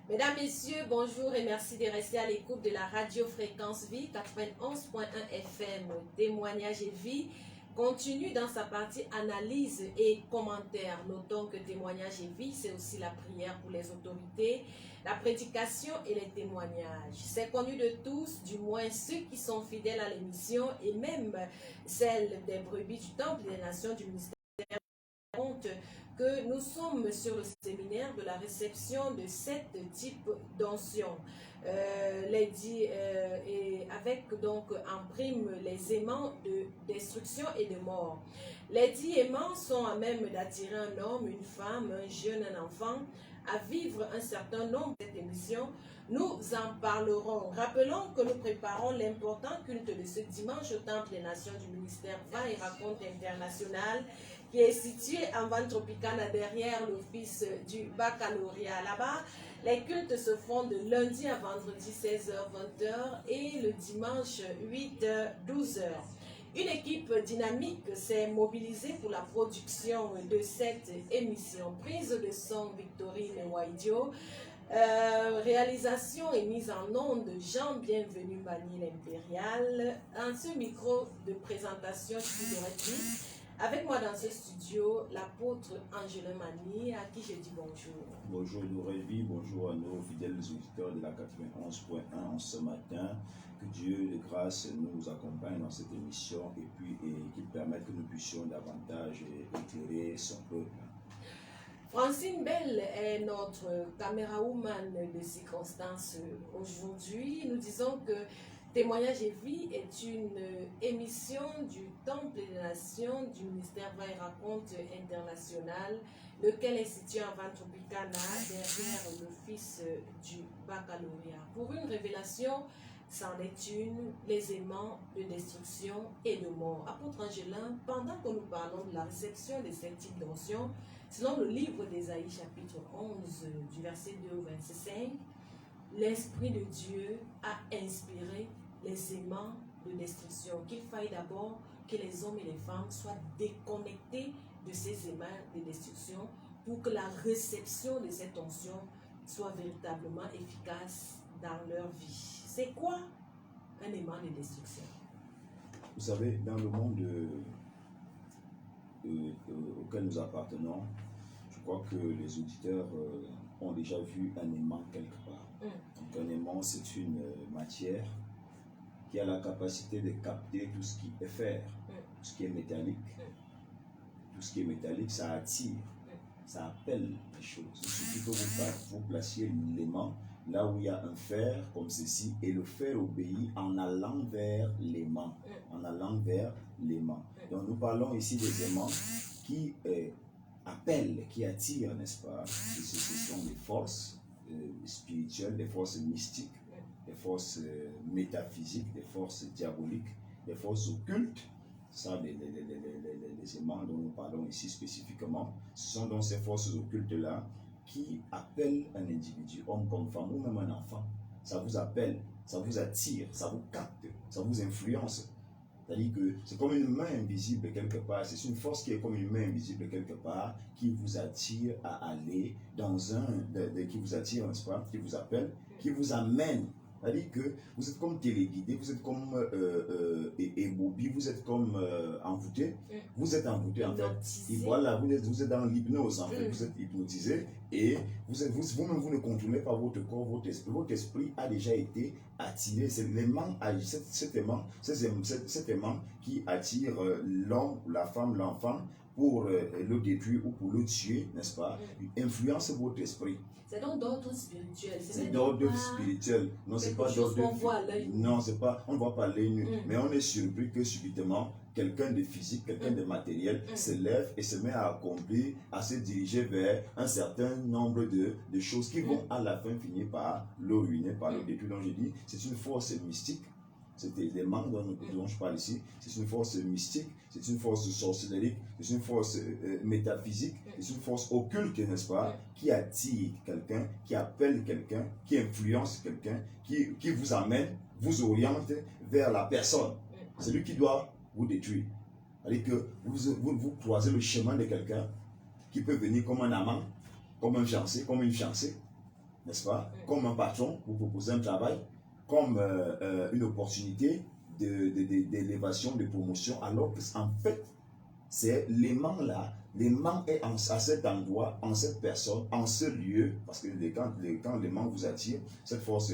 Mesdames, Messieurs, bonjour et merci de rester à l'écoute de la radio Fréquence Vie 91.1 FM. Témoignage et vie continue dans sa partie analyse et commentaire. Notons que témoignage et vie, c'est aussi la prière pour les autorités, la prédication et les témoignages. C'est connu de tous, du moins ceux qui sont fidèles à l'émission et même celles des brebis du Temple des Nations du ministère que nous sommes sur le séminaire de la réception de 7 types d'onction. Et avec donc en prime les aimants de destruction et de mort. Les 10 aimants sont à même d'attirer un homme, une femme, un jeune, un enfant à vivre un certain nombre de cette émission. Nous en parlerons. Rappelons que nous préparons l'important culte de ce dimanche au Temple des Nations du ministère Va et Raconte International qui est situé en Van Tropicana derrière l'office du baccalauréat. Là-bas, les cultes se font de lundi à vendredi 16h-20h et le dimanche 8h-12h. Une équipe dynamique s'est mobilisée pour la production de cette émission. Prise de son Victorine Waidio, réalisation et mise en onde Jean Bienvenu Mani l'Impérial. En ce micro de présentation, je suis directrice. Avec moi dans ce studio, l'apôtre Angela Mani, à qui je dis bonjour. Bonjour Norévi, bonjour à nos fidèles auditeurs de la 91.1 en ce matin. Que Dieu de grâce nous accompagne dans cette émission et qu'il permette que nous puissions davantage éclairer son peuple. Francine Bell est notre caméra-woman de circonstance aujourd'hui. Nous disons que Témoignage et vie est une émission du Temple des Nations du ministère Va et Raconte International, lequel est situé en Van Tropicana, derrière l'office du baccalauréat. Pour une révélation, c'en est une, les aimants de destruction et de mort. Apôtre Angelin, pendant que nous parlons de la réception de ces types d'onction, selon le livre d'Ésaïe chapitre 11, du verset 2 au 25, l'Esprit de Dieu a inspiré les aimants de destruction. Qu'il faille d'abord que les hommes et les femmes soient déconnectés de ces aimants de destruction pour que la réception de cette onction soit véritablement efficace dans leur vie. C'est quoi un aimant de destruction? Vous savez, dans le monde auquel nous appartenons, je crois que les auditeurs ont déjà vu un aimant quelque part. Donc un aimant, c'est une matière qui a la capacité de capter tout ce qui est fer, tout ce qui est métallique. Tout ce qui est métallique, ça attire, ça appelle les choses. Il suffit que vous placiez l'aimant là où il y a un fer comme ceci, et le fer obéit en allant vers l'aimant. En allant vers l'aimant. Donc nous parlons ici des aimants qui appellent, qui attirent, n'est-ce pas? Ce sont des forces spirituelles, des forces mystiques, des forces métaphysiques, des forces diaboliques, des forces occultes. Ça, les aimants dont nous parlons ici spécifiquement, ce sont donc ces forces occultes-là qui appellent un individu, homme comme femme, ou même un enfant. Ça vous appelle, ça vous attire, ça vous capte, ça vous influence. C'est-à-dire que c'est comme une main invisible quelque part, c'est une force qui est comme une main invisible quelque part, qui vous attire à aller dans qui vous attire, n'est-ce pas, qui vous appelle, qui vous amène. C'est-à-dire que vous êtes comme téléguidé, vous êtes comme ébobie, vous êtes comme envoûté. Vous êtes envoûté en fait. Et voilà, vous êtes dans l'hypnose en fait. Vous êtes hypnotisé et vous-même vous ne contrôlez pas votre corps, votre esprit. Votre esprit a déjà été attiré. C'est l'aimant, cet aimant qui attire l'homme, la femme, l'enfant pour le détruire ou pour le tuer, n'est-ce pas? Il influence votre esprit. C'est donc d'ordre spirituel. C'est d'ordre spirituel. Non, c'est pas d'ordre. Non, c'est pas. On ne voit pas l'œil nu. Mais on est surpris que subitement, quelqu'un de physique, quelqu'un de matériel se lève et se met à accomplir, à se diriger vers un certain nombre de choses qui vont à la fin finir par le ruiner, par le détruire. Donc je dis, c'est une force mystique. C'est les manques dont je parle ici. C'est une force mystique, c'est une force sorcellerie, c'est une force métaphysique, c'est une force occulte, n'est-ce pas, qui attire quelqu'un, qui appelle quelqu'un, qui influence quelqu'un, qui vous amène, vous oriente vers la personne. C'est lui qui doit vous détruire. C'est-à-dire que vous croisez le chemin de quelqu'un qui peut venir comme un amant, comme un fiancé, comme une fiancée. n'est-ce pas? Comme un patron, vous proposez un travail, comme une opportunité d'élévation, de promotion, alors qu'en fait, c'est l'aimant là. L'aimant est à cet endroit, en cette personne, en ce lieu, parce que quand l'aimant vous attire, cette force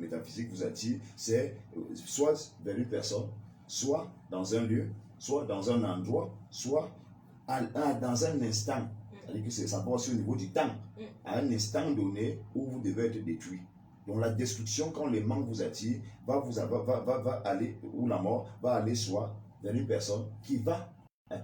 métaphysique vous attire, c'est soit vers une personne, soit dans un lieu, soit dans un endroit, soit dans un instant. C'est-à-dire que ça passe au niveau du temps, à un instant donné où vous devez être détruit. Donc la destruction, quand l'aimant vous attire, va aller, ou la mort va aller soit vers une personne qui va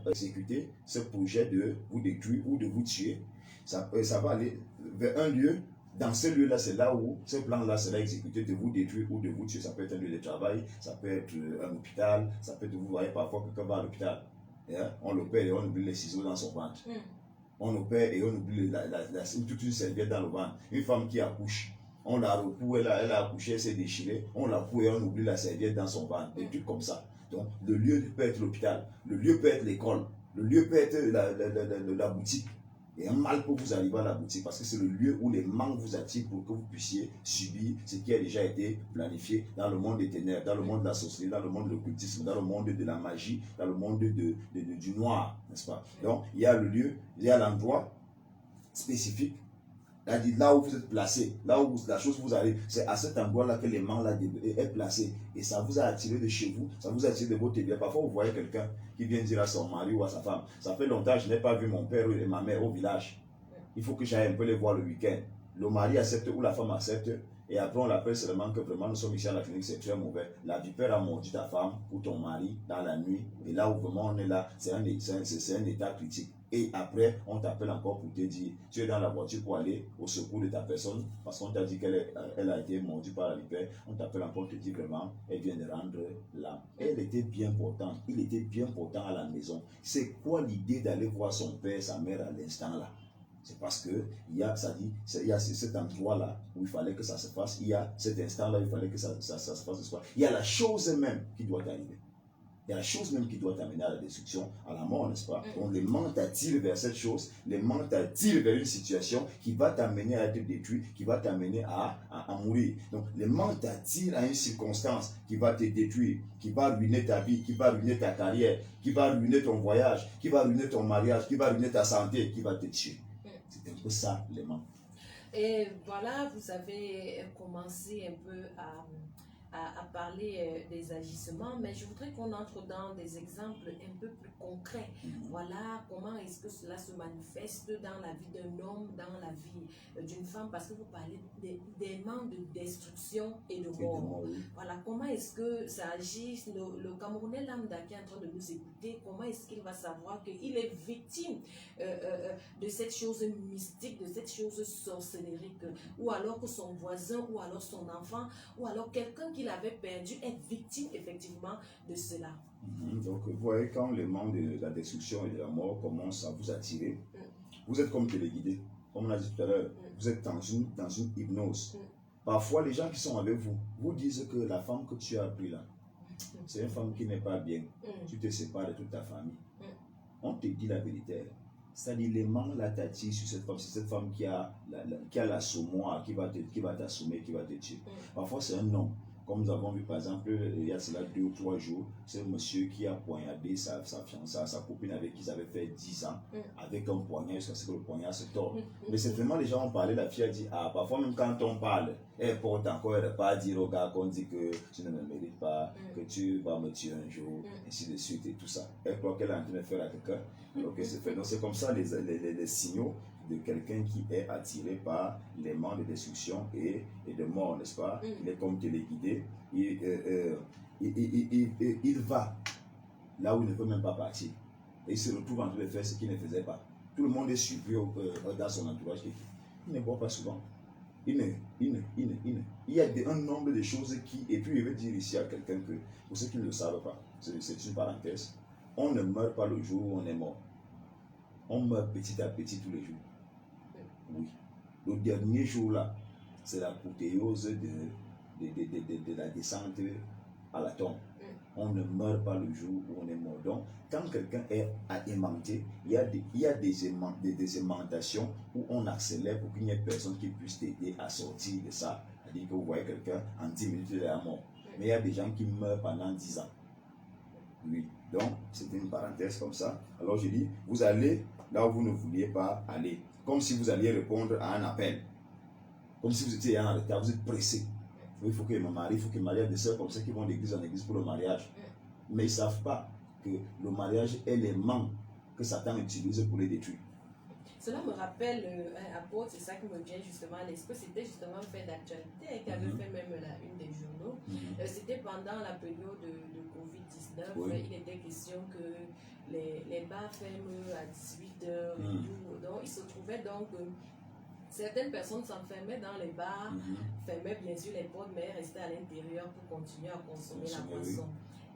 exécuter ce projet de vous détruire ou de vous tuer. Ça va aller vers un lieu. Dans ce lieu-là, c'est là où ce plan-là sera exécuté de vous détruire ou de vous tuer. Ça peut être un lieu de travail, ça peut être un hôpital, ça peut être, vous voyez parfois quelqu'un va à l'hôpital. On l'opère et on oublie les ciseaux dans son ventre. On opère et on oublie toute une serviette dans le ventre. Une femme qui accouche, on la recoue, elle a accouché, elle s'est déchirée, on la coue et on oublie la serviette dans son ventre. Des trucs comme ça. Donc, le lieu peut être l'hôpital, le lieu peut être l'école, le lieu peut être la boutique. Et un mal peut vous arriver à la boutique parce que c'est le lieu où les manques vous attirent pour que vous puissiez subir ce qui a déjà été planifié dans le monde des ténèbres, dans le monde de la sorcellerie, dans le monde de l'occultisme, dans le monde de la magie, dans le monde du noir, n'est-ce pas? Donc, il y a le lieu, il y a l'endroit spécifique. Là où vous êtes placé, là où la chose vous arrive, c'est à cet endroit-là que l'aimant là est placé. Et ça vous a attiré de chez vous, ça vous a attiré de votre bien. Parfois, vous voyez quelqu'un qui vient dire à son mari ou à sa femme, ça fait longtemps que je n'ai pas vu mon père et ma mère au village. Il faut que j'aille un peu les voir le week-end. Le mari accepte ou la femme accepte. Et après, on l'appelle seulement que vraiment nous sommes ici à la clinique, c'est très mauvais. La vipère a mordu ta femme ou ton mari dans la nuit. Et là où vraiment on est là, c'est un état critique. Et après, on t'appelle encore pour te dire, tu es dans la voiture pour aller au secours de ta personne, parce qu'on t'a dit qu'elle a été mordue par la vipère. On t'appelle encore pour te dire vraiment, elle vient de rendre l'âme. Elle était bien portante, il était bien portant à la maison. C'est quoi l'idée d'aller voir son père, sa mère à l'instant là? C'est parce que il y a cet endroit-là où il fallait que ça se fasse, il y a cet instant-là où il fallait que ça se fasse. Il y a la chose même qui doit arriver. Il y a la chose même qui doit t'amener à la destruction, à la mort, n'est-ce pas? Donc l'aimant t'attire vers cette chose, l'aimant t'attire vers une situation qui va t'amener à être détruit, qui va t'amener à mourir. Donc l'aimant t'attire à une circonstance qui va te détruire, qui va ruiner ta vie, qui va ruiner ta carrière, qui va ruiner ton voyage, qui va ruiner ton mariage, qui va ruiner ta santé, qui va te tuer. C'est un peu ça l'aimant. Et voilà, vous avez commencé un peu à parler des agissements, mais je voudrais qu'on entre dans des exemples un peu plus concrets. Voilà, comment est-ce que cela se manifeste dans la vie d'un homme, dans la vie d'une femme, parce que vous parlez d'éléments de destruction et de mort. Voilà, comment est-ce que ça agit? Le Camerounais lambda qui est en train de nous écouter, comment est-ce qu'il va savoir qu'il est victime de cette chose mystique, de cette chose sorcellérique, ou alors que son voisin, ou alors son enfant, ou alors quelqu'un qu'il avait perdu est victime effectivement de cela. Donc vous voyez, quand l'aimant de la destruction et de la mort commence à vous attirer, vous êtes comme téléguidé. Comme on a dit tout à l'heure, vous êtes dans une hypnose. Parfois, les gens qui sont avec vous vous disent que la femme que tu as pris là, c'est une femme qui n'est pas bien. Tu te sépares de toute ta famille. On te dit la vérité. C'est-à-dire, l'aimant là t'attire sur cette femme. C'est cette femme qui a l'assommoir, qui va t'assommer, qui va te tuer. Parfois, c'est un homme. Comme nous avons vu par exemple, il y a cela 2 ou 3 jours, c'est un monsieur qui a poignardé sa fiancée, sa copine avec qui ils avaient fait 10 ans, avec un poignard jusqu'à ce que le poignard se tord. Mais c'est vraiment, les gens ont parlé, la fille a dit, parfois même quand on parle, elle porte encore, elle ne pas dire au gars qu'on dit que tu ne me mérites pas, que tu vas me tuer un jour, ainsi de suite et tout ça. Elle croit qu'elle est en train de faire à quelqu'un. Donc c'est comme ça les signaux de quelqu'un qui est attiré par l'aimant de destruction et de mort, n'est-ce pas? Il est comme téléguidé. Il va là où il ne peut même pas partir. Et il se retrouve en train de faire ce qu'il ne faisait pas. Tout le monde est surpris dans son entourage. Il ne boit pas souvent. Il y a un nombre de choses qui... Et puis, je vais dire ici à quelqu'un que, pour ceux qui ne le savent pas, c'est une parenthèse, on ne meurt pas le jour où on est mort. On meurt petit à petit tous les jours. Oui. Le dernier jour-là, c'est la l'apothéose de la descente à la tombe. On ne meurt pas le jour où on est mort. Donc, quand quelqu'un est aimanté, il y a des aimantations où on accélère pour qu'il n'y ait personne qui puisse t'aider à sortir de ça. C'est-à-dire que vous voyez quelqu'un, en 10 minutes, il est à mort. Mais il y a des gens qui meurent pendant 10 ans. Oui. Donc, c'était une parenthèse comme ça. Alors, je dis, vous allez là où vous ne vouliez pas aller. Comme si vous alliez répondre à un appel. Comme si vous étiez en retard, vous êtes pressé. Il faut que mon mari, il faut que le mariage des sœurs comme ça qui vont d'église en église pour le mariage. Mais ils ne savent pas que le mariage est l'élément que Satan utilise pour les détruire. Cela me rappelle un apôtre, c'est ça qui me vient justement à l'esprit. C'était justement un fait d'actualité qui avait fait même la une des journaux. C'était pendant la période de Covid-19. Il était question que les bars ferment à 18h et tout. Donc, il se trouvait donc certaines personnes s'enfermaient dans les bars, fermaient bien sûr les portes, mais restaient à l'intérieur pour continuer à consommer la boisson.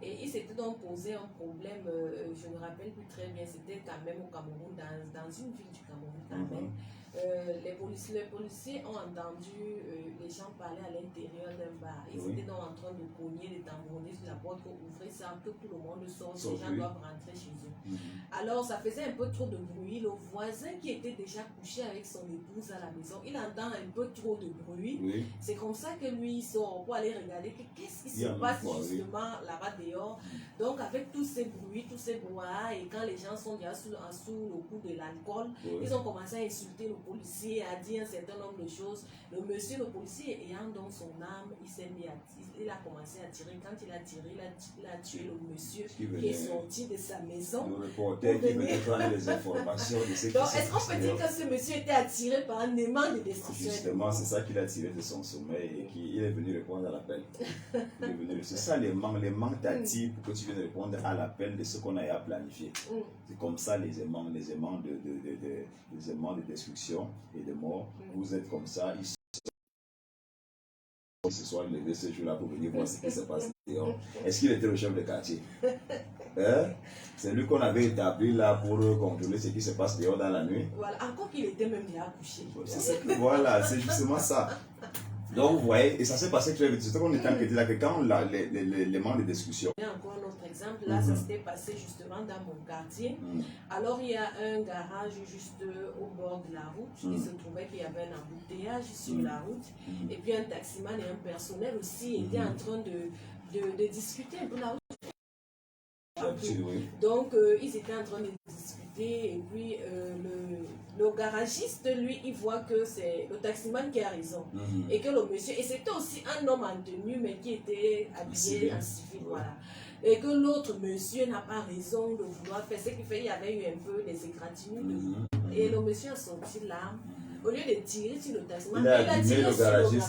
Et il s'était donc posé un problème, je ne me rappelle plus très bien, c'était quand même au Cameroun, dans une ville du Cameroun quand même. Les policiers ont entendu les gens parler à l'intérieur d'un bar. Ils étaient donc en train de cogner, de tambouriner sur la porte pour ouvrir ça, que tout le monde sorte, les gens doivent rentrer chez eux. Alors ça faisait un peu trop de bruit. Le voisin qui était déjà couché avec son épouse à la maison, il entend un peu trop de bruit. C'est comme ça que lui il sort pour aller regarder qu'est-ce qui se passe justement là-bas dehors. Donc avec tous ces bruits, tous ces brouhahas, et quand les gens sont déjà sous le coup de l'alcool, ils ont commencé à insulter le policier, à dire un certain nombre de choses. Le monsieur, le policier, ayant donc son âme, il a commencé à tirer. Quand il a tiré, il a tué le monsieur qui est sorti de sa maison. Le reporter qui venait prendre les informations de ce qui donc, est-ce qu'on peut dire que ce monsieur était attiré par un aimant de destruction? Justement, c'est ça qu'il a tiré de son sommeil et qu'il est venu répondre à l'appel. C'est ça, l'aimant t'attirent pour que tu viennes répondre à l'appel de ce qu'on a à planifier. C'est comme ça les aimants de destruction et de mort. Vous êtes comme ça, ils se sont levés ce jour-là pour venir voir ce qui se passe dehors. Est-ce qu'il était le chef de quartier? C'est lui qu'on avait établi là pour contrôler ce qui se passe dehors dans la nuit. Voilà, encore qu'il était même là couché. Voilà, c'est justement ça. Donc vous voyez, et ça s'est passé très vite. C'est ce qu'on était enquêté là, que quand les membres de discussion. Il y a encore un autre exemple, là ça s'était passé justement dans mon quartier. Alors il y a un garage juste au bord de la route. Il se trouvait qu'il y avait un embouteillage sur la route. Et puis un taximan et un personnel aussi étaient en train de discuter un peu la route. Donc ils étaient en train de discuter et puis le garagiste lui il voit que c'est le taximan qui a raison et que le monsieur, et c'était aussi un homme en tenue mais qui était habillé en civil, voilà, et que l'autre monsieur n'a pas raison de vouloir faire ce qui fait qu'il y avait eu un peu des égratignures et le monsieur a sorti l'arme. Au lieu de tirer sur le taximan, il a tiré sur le garagiste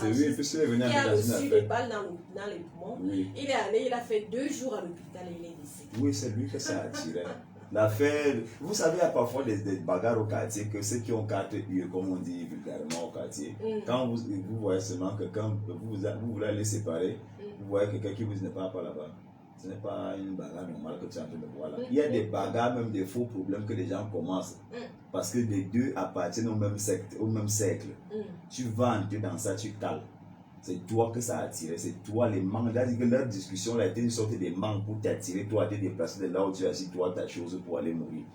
qui a reçu des balles dans les poumons. Il est allé, il a fait 2 jours à l'hôpital et il est décédé. Oui, c'est lui que ça a tiré. L'affaire, vous savez, il y a parfois des bagarres au quartier, que ceux qui ont carte UE, comme on dit vulgairement au quartier, quand vous voyez seulement que quand vous voulez les séparer, vous voyez quelqu'un qui vous dit n'est pas là-bas. Ce n'est pas une bagarre normale que tu es en train de voir là. Il y a des bagarres, même des faux problèmes que les gens commencent. Parce que les deux appartiennent au même cercle. Tu vas entrer dans ça, tu cales. C'est toi que ça a attiré, c'est toi les manques. Leur discussion a été une sorte de manque pour t'attirer, toi à te déplacer de là où tu es assis, toi ta chose pour aller mourir.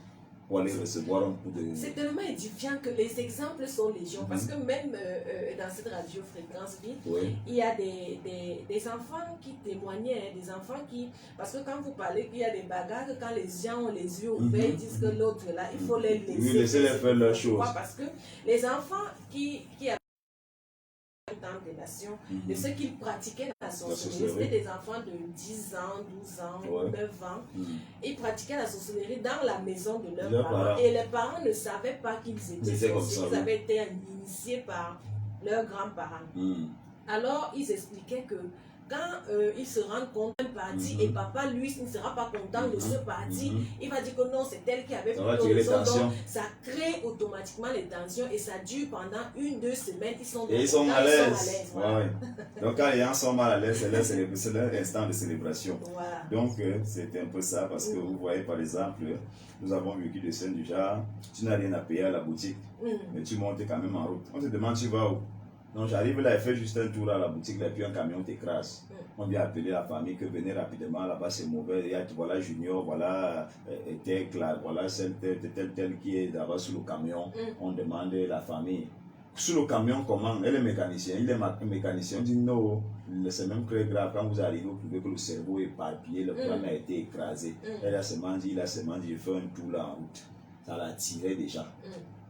Pour aller recevoir un coup de... C'est tellement édifiant que les exemples sont légion. Parce que même dans cette radio Fréquence Vie, il y a des enfants qui témoignaient, des enfants qui... Parce que quand vous parlez qu'il y a des bagarres, quand les gens ont les yeux ouverts, ils disent que l'autre là, il faut les laisser. Oui, laissez-les faire leurs choses. Parce que les enfants qui des nations, de ceux qui pratiquaient la sorcellerie, c'était des enfants de 10 ans, 12 ans, 9 ans. Ils pratiquaient la sorcellerie dans la maison de leurs parents. Et les parents ne savaient pas qu'ils étaient sorciers. Ils avaient été initiés par leurs grands-parents. Alors, ils expliquaient que quand ils se rendent compte d'un parti et papa, lui, ne sera pas content de ce parti, il va dire que non, c'est elle qui avait pris raison. Donc, ça crée automatiquement les tensions et ça dure pendant 1-2 semaines. Ils sont à l'aise. Voilà. Donc, quand les gens sont mal à l'aise, c'est leur instant de célébration. Voilà. Donc, c'est un peu ça parce que vous voyez, par exemple, nous avons vécu des scènes du genre, tu n'as rien à payer à la boutique, mais tu montes quand même en route. On te demande, tu vas où? Donc j'arrive là et fais juste un tour à la boutique, là, et puis un camion t'écrase. On vient appeler la famille que venez rapidement, là-bas c'est mauvais, voilà Junior, voilà voilà tel qui est là-bas sous le camion. On demande la famille. Sous le camion, comment? Elle est mécanicien, il est mécanicien. On dit non, c'est même très grave. Quand vous arrivez, vous trouvez que le cerveau est éparpillé, le crâne a été écrasé. Elle a seulement dit, il fait un tour là en route. Ça l'a tiré déjà.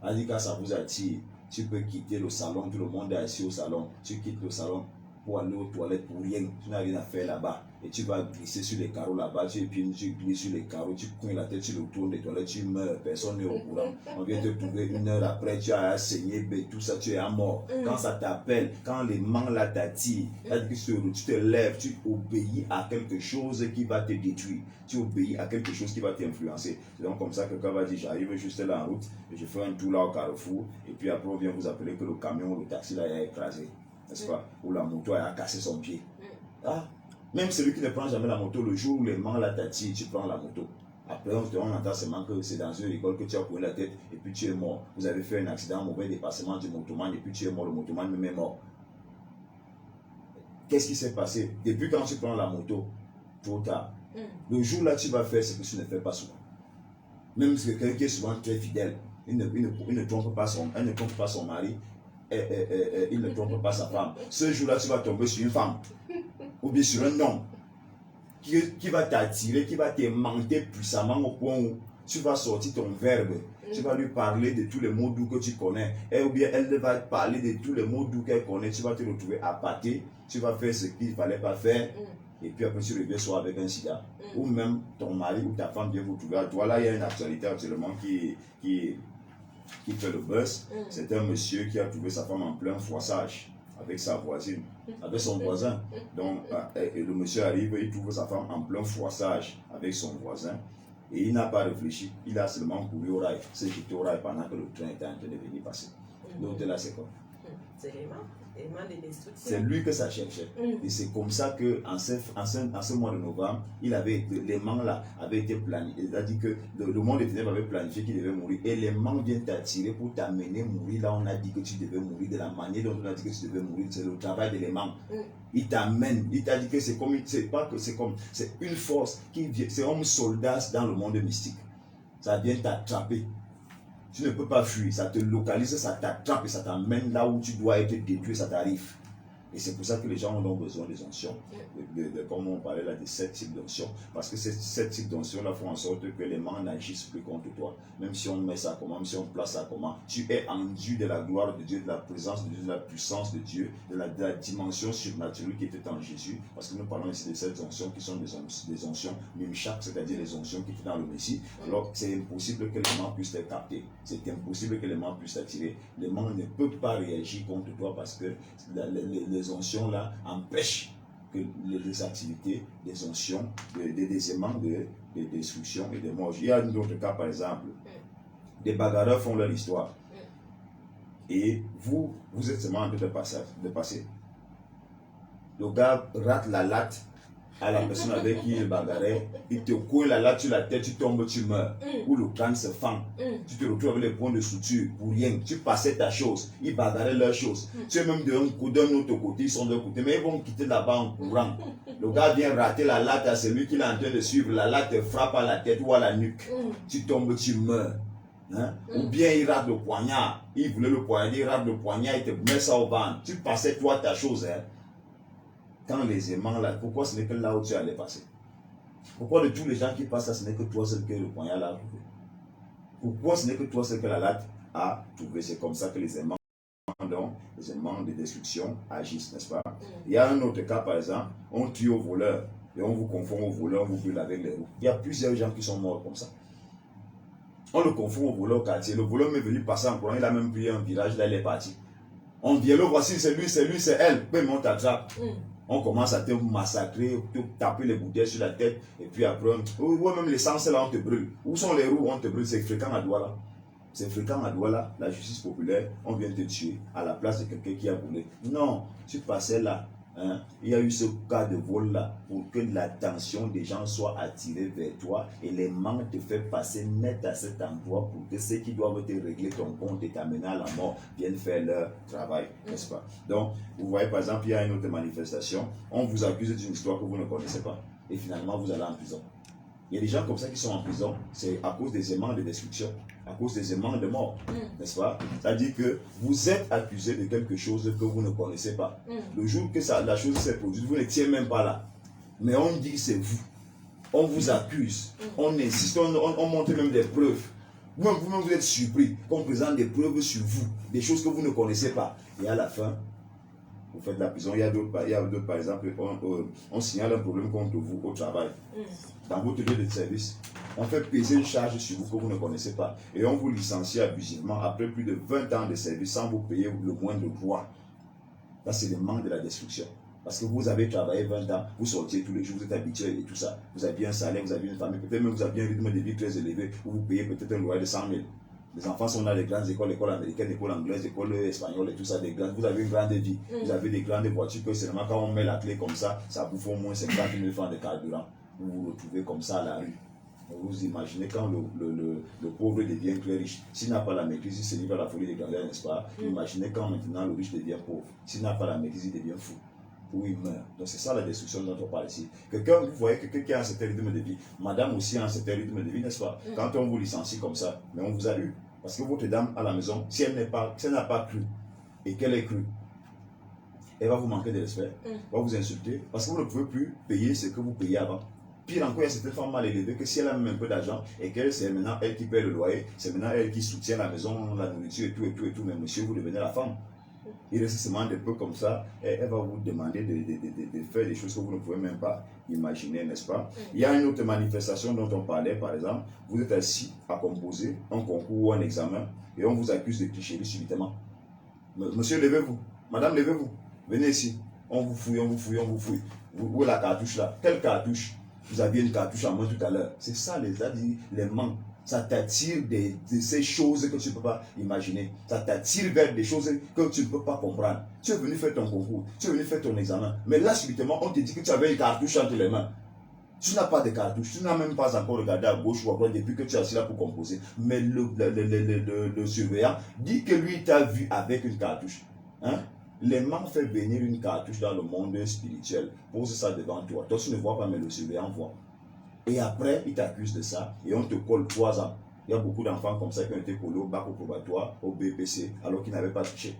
Elle dit quand ça vous attire, tu peux quitter le salon, tout le monde est assis au salon. Tu quittes le salon pour aller aux toilettes pour rien. Tu n'as rien à faire là-bas. Et tu vas glisser sur les carreaux là-bas, tu glisses sur les carreaux, tu coins la tête, tu le tournes des toilettes, tu meurs, personne n'est au courant. On vient te trouver 1 heure après, tu as saigné, tout ça, tu es à mort. Quand ça t'appelle, quand les mains là t'attirent, tu te lèves, tu obéis à quelque chose qui va te détruire. Tu obéis à quelque chose qui va t'influencer. C'est donc comme ça que quelqu'un va dire, j'arrive juste là en route, et je fais un tour là au carrefour, et puis après on vient vous appeler que le camion ou le taxi là est écrasé, n'est-ce pas? Ou la moto a cassé son pied. Ah, même celui qui ne prend jamais la moto, le jour où les mains là t'attirent, tu prends la moto. Après, on entend seulement que c'est dans une école que tu as couru la tête et puis tu es mort. Vous avez fait un accident, un mauvais dépassement du motoman et puis tu es mort. Le motoman même est mort. Qu'est-ce qui s'est passé? Depuis quand tu prends la moto, trop tard. Le jour là, tu vas faire ce que tu ne fais pas souvent. Même si quelqu'un qui est souvent très fidèle, il ne trompe pas son mari, il ne trompe pas sa femme. Ce jour là, tu vas tomber sur une femme. Ou bien sur un homme qui va t'attirer, qui va t'aimanter puissamment au point où tu vas sortir ton verbe. Tu vas lui parler de tous les mots doux que tu connais. Ou bien elle va te parler de tous les mots doux qu'elle connaît. Tu vas te retrouver appâté. Tu vas faire ce qu'il ne fallait pas faire. Et puis après tu reviens soit avec un sida. Ou même ton mari ou ta femme vient vous trouver. Toi là, il y a une actualité actuellement qui fait le buzz. C'est un monsieur qui a trouvé sa femme en plein froissage avec sa voisine, avec son voisin. Donc, le monsieur arrive, il trouve sa femme en plein froissage avec son voisin. Et il n'a pas réfléchi, il a seulement couru au rail. C'est jeté au rail pendant que le train était en train de venir passer. Donc là, c'est quoi? C'est l'aimant de destruction. C'est lui que ça cherchait. Et c'est comme ça qu'en ce mois de novembre, l'aimant là avait été planifié. C'est-à-dire que le monde des ténèbres avait planifié qu'il devait mourir. Et l'aimant vient t'attirer pour t'amener mourir. Là, on a dit que tu devais mourir de la manière dont on a dit que tu devais mourir. C'est le travail de l'aimant. Il t'amène. Il t'a dit que c'est une force qui vient. C'est comme soldat dans le monde mystique. Ça vient t'attraper. Tu ne peux pas fuir, ça te localise, ça t'attrape et ça t'amène là où tu dois être détruit, ça t'arrive. Et c'est pour ça que les gens ont besoin des onctions, comme on parlait là, de 7 types d'onctions. Parce que ces 7 types d'onctions-là font en sorte que les mains n'agissent plus contre toi. Même si on met ça comment, même si on place ça comment, tu es enduit de la gloire de Dieu, de la présence de Dieu, de la puissance de Dieu, de la dimension surnaturelle qui était en Jésus. Parce que nous parlons ici de ces onctions qui sont des onctions mimchak, c'est-à-dire les onctions qui étaient dans le Messie. Alors c'est impossible que les mains puissent les capter. C'est impossible que les mains puissent t'attirer. Les mains ne peuvent pas réagir contre toi parce que les onctions là empêchent que les activités des onctions, des aimants de destruction et de mort. Il y a d'autres cas, par exemple, des bagarreurs font leur histoire et vous êtes seulement en train de passer. Le gars rate la latte à la personne avec qui il bagarrait, il te coule la latte sur la tête, tu tombes, tu meurs. Ou le crâne se fend. Tu te retrouves avec les points de suture pour rien. Tu passais ta chose, ils bagarraient leur chose. Tu es même d'un autre côté, ils sont d'un côté, mais ils vont quitter là-bas en courant. Le gars vient rater la latte à celui qui est en train de suivre, la latte te frappe à la tête ou à la nuque. Tu tombes, tu meurs. Hein? Ou bien il rate le poignard, il voulait le poignard, il rate le poignard, il te met ça au ventre. Tu passais toi ta chose, hein? Quand les aimants là, pourquoi ce n'est que là où tu allais passer? Pourquoi de tous les gens qui passent là, ce n'est que toi seul que le poignard là a trouvé? Pourquoi ce n'est que toi seul que la latte a trouvé? C'est comme ça que les aimants de destruction agissent, n'est-ce pas? Il y a un autre cas, par exemple, on tue au voleur et on vous confond au voleur, on vous brûle avec les roues. Il y a plusieurs gens qui sont morts comme ça. On le confond au voleur au quartier. Le voleur m'est venu passer en courant, il a même pris un virage, là il est parti. On dit, le voici, c'est lui, c'est elle, puis on t'attrape. On commence à te massacrer, te taper les bouteilles sur la tête, et puis après, ou même l'essence là, on te brûle. Où sont les roues, on te brûle, c'est fréquent à Douala. C'est fréquent à Douala, la justice populaire, on vient te tuer à la place de quelqu'un qui a brûlé. Non, tu passais là, Hein, il y a eu ce cas de vol-là pour que l'attention des gens soit attirée vers toi et les manques te fait passer net à cet endroit pour que ceux qui doivent te régler ton compte et t'amener à la mort viennent faire leur travail, n'est-ce pas? Donc, vous voyez par exemple, il y a une autre manifestation, on vous accuse d'une histoire que vous ne connaissez pas et finalement vous allez en prison. Il y a des gens comme ça qui sont en prison, c'est à cause des aimants de destruction, à cause des aimants de mort, n'est-ce pas? C'est-à-dire que vous êtes accusé de quelque chose que vous ne connaissez pas. Le jour que la chose s'est produite, vous n'étiez même pas là. Mais on dit que c'est vous. On vous accuse, on insiste, on montre même des preuves. Vous-même, vous êtes surpris qu'on présente des preuves sur vous, des choses que vous ne connaissez pas. Et à la fin, vous faites la prison. Il y a d'autres, par exemple, on signale un problème contre vous au travail. Dans votre lieu de service, on fait peser une charge sur vous que vous ne connaissez pas. Et on vous licencie abusivement après plus de 20 ans de service sans vous payer le moindre droit. Là, c'est le manque de la destruction. Parce que vous avez travaillé 20 ans, vous sortiez tous les jours, vous êtes habitué et tout ça. Vous avez un salaire, vous avez une famille, peut-être même vous avez un rythme de vie très élevé, où vous payez peut-être un loyer de 100 000. Les enfants sont dans les grandes écoles, l'école américaine, l'école anglaise, l'école espagnole et tout ça. Vous avez une grande vie, vous avez des grandes voitures que seulement quand on met la clé comme ça bouffe au moins 50 000 francs de carburant. Vous vous retrouvez comme ça à la rue. Vous imaginez quand le pauvre devient très riche. S'il n'a pas la maîtrise, il se livre à la folie des grandeurs, n'est-ce pas? Imaginez quand maintenant le riche devient pauvre. S'il n'a pas la maîtrise, il devient fou. Ou il meurt. Donc c'est ça la destruction dont on parle ici. Vous voyez quelqu'un qui a un certain rythme de vie. Madame aussi a un certain rythme de vie, n'est-ce pas? Quand on vous licencie comme ça, mais on vous a eu. Parce que votre dame à la maison, si elle n'a pas cru et qu'elle est crue, elle va vous manquer de respect, va vous insulter, parce que vous ne pouvez plus payer ce que vous payez avant. Pire encore, il y a certaines femmes mal élevées que si elle a même un peu d'argent et qu'elle, c'est maintenant elle qui paye le loyer, c'est maintenant elle qui soutient la maison, la nourriture et tout, mais monsieur, vous devenez la femme. Il reste seulement des peu comme ça, et elle va vous demander de faire des choses que vous ne pouvez même pas imaginer, n'est-ce pas? Il y a une autre manifestation dont on parlait, par exemple, vous êtes assis à composer un concours ou un examen, et on vous accuse de tricherie subitement. Monsieur, levez-vous. Madame, levez-vous. Venez ici. On vous fouille, on vous fouille, on vous fouille. Où est la cartouche là? Quelle cartouche? Vous aviez une cartouche en main tout à l'heure. C'est ça les manques. Ça t'attire de ces choses que tu ne peux pas imaginer. Ça t'attire vers des choses que tu ne peux pas comprendre. Tu es venu faire ton concours, tu es venu faire ton examen. Mais là, subitement, on te dit que tu avais une cartouche entre les mains. Tu n'as pas de cartouche, tu n'as même pas encore regardé à gauche ou à droite depuis que tu es assis là pour composer. Mais le surveillant dit que lui t'a vu avec une cartouche. Hein? Les mains fait venir une cartouche dans le monde spirituel. Pose ça devant toi. Toi, tu ne vois pas, mais le surveillant voit. Et après, il t'accuse de ça et on te colle 3 ans. Il y a beaucoup d'enfants comme ça qui ont été collés au bac au probatoire, au BPC, alors qu'ils n'avaient pas triché.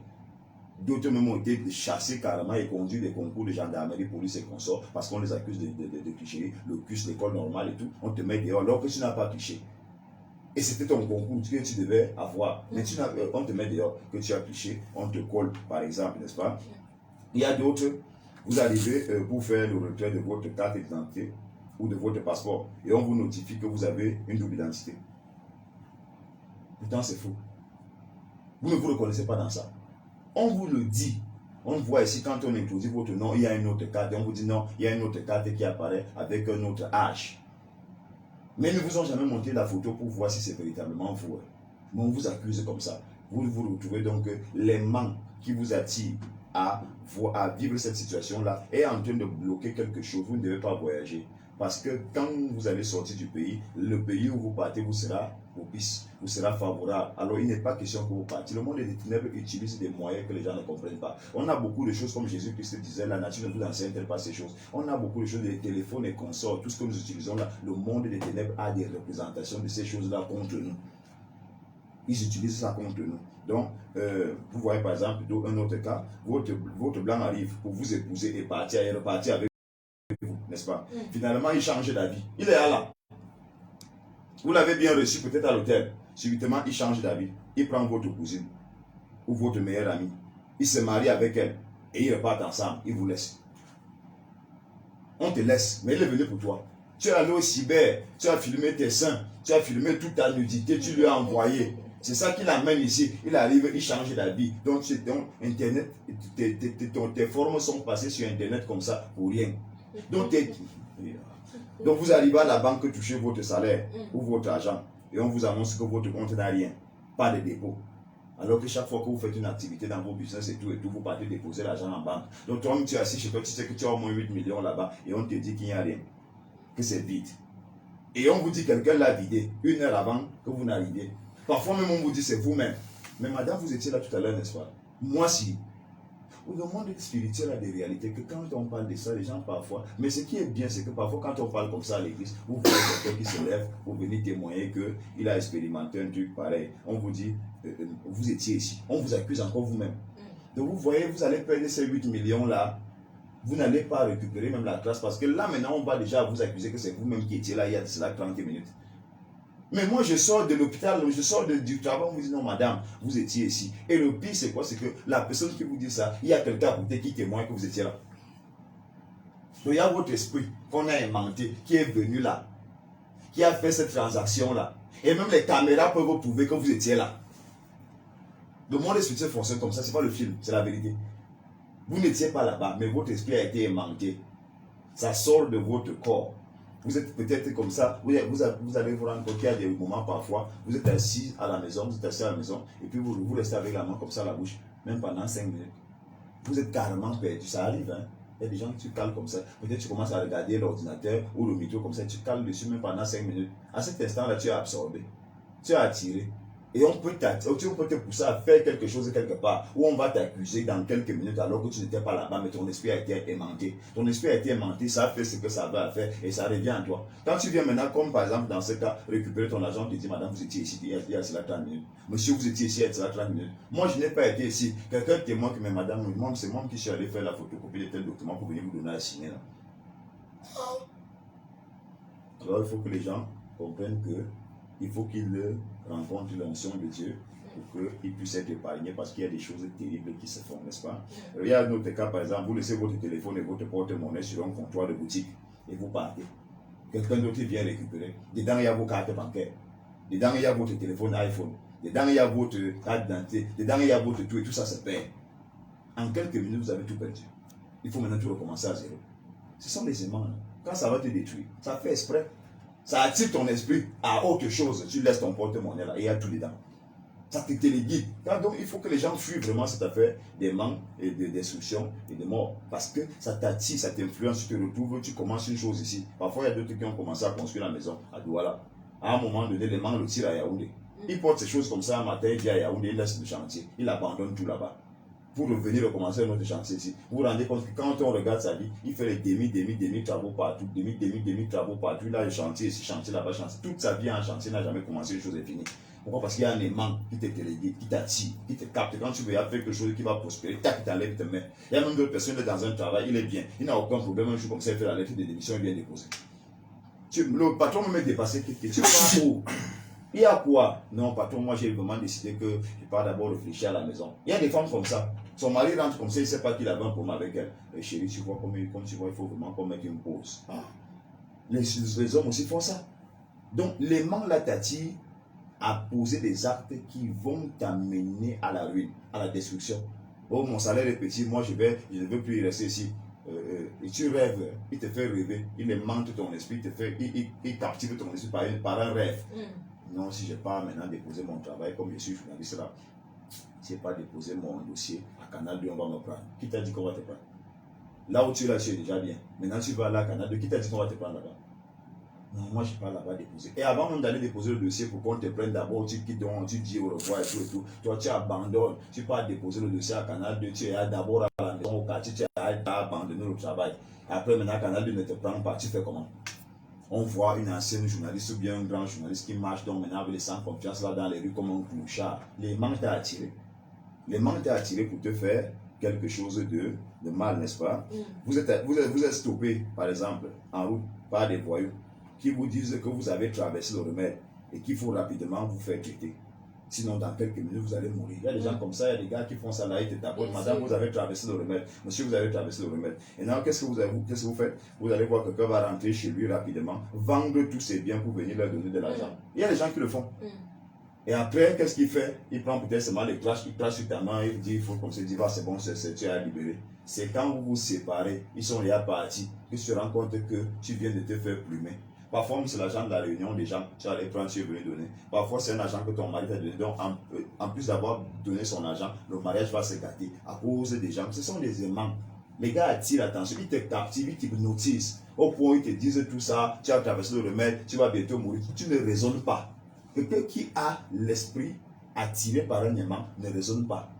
D'autres même ont été chassés carrément et conduits des concours de gendarmerie, police et consorts parce qu'on les accuse de tricher. Le CUS, l'école normale et tout, on te met dehors alors que tu n'as pas triché. Et c'était ton concours que tu devais avoir. Mais on te met dehors que tu as triché, on te colle par exemple, n'est-ce pas? Il y a d'autres, vous arrivez pour faire le retrait de votre carte d'identité ou de votre passeport et on vous notifie que vous avez une double identité. Pourtant c'est faux. Vous ne vous reconnaissez pas dans ça. On vous le dit. On voit ici quand on introduit votre nom, il y a une autre carte et on vous dit non, il y a une autre carte qui apparaît avec un autre âge. Mais ils ne vous ont jamais montré la photo pour voir si c'est véritablement vous. Mais on vous accuse comme ça. Vous vous retrouvez donc l'aimant qui vous attire à vivre cette situation-là est en train de bloquer quelque chose. Vous ne devez pas voyager. Parce que quand vous allez sortir du pays, le pays où vous partez vous sera propice, vous sera favorable. Alors il n'est pas question que vous partiez. Le monde des ténèbres utilise des moyens que les gens ne comprennent pas. On a beaucoup de choses comme Jésus-Christ disait, la nature ne vous enseigne pas ces choses. On a beaucoup de choses, des téléphones et consorts, tout ce que nous utilisons là, le monde des ténèbres a des représentations de ces choses-là contre nous. Ils utilisent ça contre nous. Donc, vous voyez par exemple, un autre cas, votre blanc arrive pour vous épouser et partir et repartir avec vous, n'est-ce pas? Finalement, il change d'avis. Il est là. Vous l'avez bien reçu peut-être à l'hôtel. Subitement, il change d'avis. Il prend votre cousine ou votre meilleure amie. Il se marie avec elle et ils repartent ensemble. Il vous laisse. On te laisse, mais il est venu pour toi. Tu es allé au cyber, tu as filmé tes seins, tu as filmé toute ta nudité, tu lui as envoyé. C'est ça qui l'amène ici. Il arrive, il change d'avis. Donc, Internet, tes formes sont passées sur Internet comme ça pour rien. Donc vous arrivez à la banque toucher votre salaire ou votre argent et on vous annonce que votre compte n'a rien, pas de dépôt. Alors que chaque fois que vous faites une activité dans vos business et tout, vous partez déposer l'argent en banque. Donc toi-même, tu es assis chez toi, tu sais que tu as au moins 8 millions là-bas et on te dit qu'il n'y a rien, que c'est vide. Et on vous dit que quelqu'un l'a vidé 1 heure avant que vous n'arriviez. Parfois même on vous dit c'est vous-même. Mais madame, vous étiez là tout à l'heure, n'est-ce pas? Moi si. Le monde spirituel a des réalités que quand on parle de ça, les gens parfois... Mais ce qui est bien, c'est que parfois quand on parle comme ça à l'église, vous voyez quelqu'un qui se lève pour venir témoigner qu'il a expérimenté un truc pareil. On vous dit, vous étiez ici. On vous accuse encore vous-même. Donc vous voyez, vous allez perdre ces 8 millions là. Vous n'allez pas récupérer même la trace parce que là maintenant on va déjà vous accuser que c'est vous-même qui étiez là il y a cela 30 minutes. Mais moi, je sors de l'hôpital, je sors du travail, on vous dit non, madame, vous étiez ici. Et le pire, c'est quoi? C'est que la personne qui vous dit ça, il y a quelqu'un à côté qui témoigne que vous étiez là. Donc, il y a votre esprit qu'on a inventé, qui est venu là, qui a fait cette transaction-là. Et même les caméras peuvent vous prouver que vous étiez là. Le monde spirituel fonctionne comme ça, ce n'est pas le film, c'est la vérité. Vous n'étiez pas là-bas, mais votre esprit a été inventé. Ça sort de votre corps. Vous êtes peut-être comme ça, vous allez vous rendre compte qu'il y a des moments parfois, vous êtes assis à la maison, et puis vous restez avec la main comme ça à la bouche, même pendant 5 minutes. Vous êtes carrément perdu, ça arrive, hein. Il y a des gens qui tu cales comme ça, peut-être tu commences à regarder l'ordinateur ou le micro comme ça, tu cales dessus même pendant 5 minutes. À cet instant-là, tu es absorbé, tu es attiré. Et on peut te pousser à faire quelque chose quelque part, où on va t'accuser dans quelques minutes alors que tu n'étais pas là-bas, mais ton esprit a été aimanté. Ton esprit a été aimanté, ça fait ce que ça va faire et ça revient à toi. Quand tu viens maintenant, comme par exemple dans ce cas, récupérer ton argent, tu dis, madame, vous étiez ici il y a cela 30 minutes. Monsieur, vous étiez ici il y a cela 30 minutes. Moi, je n'ai pas été ici. Quelqu'un témoigne que, mais madame, c'est moi qui suis allé faire la photocopie de tel document pour venir vous donner à signer là. Alors, il faut que les gens comprennent que il faut qu'ils rencontrent l'onction de Dieu pour qu'ils puissent être épargnés parce qu'il y a des choses terribles qui se font, n'est-ce pas? Il y a un autre cas, par exemple, vous laissez votre téléphone et votre porte-monnaie sur un comptoir de boutique et vous partez. Quelqu'un d'autre vient récupérer. Dedans, il y a vos cartes bancaires. Dedans, il y a votre téléphone iPhone. Dedans, il y a votre carte d'identité. Dedans, il y a votre tout et tout ça se perd. En quelques minutes, vous avez tout perdu. Il faut maintenant tout recommencer à zéro. Ce sont les aimants. Quand ça va te détruire, ça fait exprès. Ça attire ton esprit à autre chose. Tu laisses ton porte-monnaie là et il y a tout dedans. Ça te téléguide. Donc il faut que les gens fuient vraiment cette affaire des manques et de destruction et de mort. Parce que ça t'attire, ça t'influence, tu te retrouves, tu commences une chose ici. Parfois il y a d'autres qui ont commencé à construire la maison à Douala. À un moment donné, les manques le tirent à Yaoundé. Il porte ces choses comme ça un matin, il vient à Yaoundé, il laisse le chantier. Il abandonne tout là-bas. Pour revenir recommencer un autre chantier ici. Vous vous rendez compte que quand on regarde sa vie, il fait les demi travaux partout, demi travaux partout. Il a le chantier ici, chantier là-bas, chantier. Toute sa vie en chantier n'a jamais commencé, une chose est finie. Pourquoi? Parce qu'il y a un aimant qui te téléguide, qui t'attire, qui te capte. Quand tu veux faire quelque chose qui va prospérer, tac, il t'enlève, il te met. Il y a même d'autres personnes dans un travail, il est bien. Il n'a aucun problème, un jour comme ça, il fait la lettre de démission, il vient déposer. Le patron me met dépassé, tu vas où? Il y a quoi? Non, patron, moi j'ai vraiment décidé que je pars d'abord réfléchir à la maison. Il y a des femmes comme ça. Son mari rentre comme ça, il ne sait pas qu'il avait un problème avec elle. Et chérie, tu vois, comme tu vois, il faut vraiment qu'on mette une pause. Les hommes aussi font ça. Donc, l'aimant là t'attire à poser des actes qui vont t'amener à la ruine, à la destruction. Oh, mon salaire est petit, moi je ne veux plus y rester ici. Et tu rêves, il te fait rêver, il aimante ton esprit, il captive ton esprit par un rêve. Non, si je pars maintenant déposer mon travail, comme je suis journaliste là, si je n'ai pas déposé mon dossier à Canal 2, on va me prendre. Qui t'a dit qu'on va te prendre? Là où tu es là, tu es déjà bien. Maintenant, tu vas là à Canal 2, qui t'a dit qu'on va te prendre là-bas? Non, moi, je ne suis pas là-bas déposer. Et avant même d'aller déposer le dossier pour qu'on te prenne d'abord, tu dis au revoir et tout. Toi, tu abandonnes. Tu pars déposer le dossier à Canal 2, tu es d'abord à la maison, au quartier, tu as abandonné le travail. Après, maintenant, Canal 2 ne te prend pas. Tu fais comment? On voit une ancienne journaliste ou bien un grand journaliste qui marche donc maintenant avec les sans confiance là dans les rues comme un clochard. Les manques t'ont attiré. Les manques t'ont attiré pour te faire quelque chose de mal, n'est-ce pas? Vous êtes stoppé, par exemple, en route par des voyous qui vous disent que vous avez traversé le remède et qu'il faut rapidement vous faire quitter. Sinon, dans quelques minutes, vous allez mourir. Il y a des gens comme ça, il y a des gars qui font ça là, ils te tapent. Madame, vous avez traversé le remède. Monsieur, vous avez traversé le remède. Et maintenant, qu'est-ce que vous faites? Vous allez voir que quelqu'un va rentrer chez lui rapidement, vendre tous ses biens pour venir leur donner de l'argent. Il y a des gens qui le font. Et après, qu'est-ce qu'il fait? Il prend peut-être seulement les clashs, il clash sur ta main, il dit, il faut comme ça, il dit, c'est bon, tu es libéré. C'est quand vous vous séparez, ils sont déjà partis, que tu te rends compte que tu viens de te faire plumer. Parfois, c'est l'argent de la réunion, des gens, tu allais prendre, tu es venu donner. Parfois, c'est un argent que ton mari t'a donné. Donc, en plus d'avoir donné son argent, le mariage va se gâter à cause des gens. Ce sont des aimants. Les gars attirent l'attention, ils te captivent, ils t'hypnotisent. Au point où ils te disent tout ça, tu as traversé le remède, tu vas bientôt mourir. Tu ne raisonnes pas. Quelqu'un qui a l'esprit attiré par un aimant ne raisonne pas.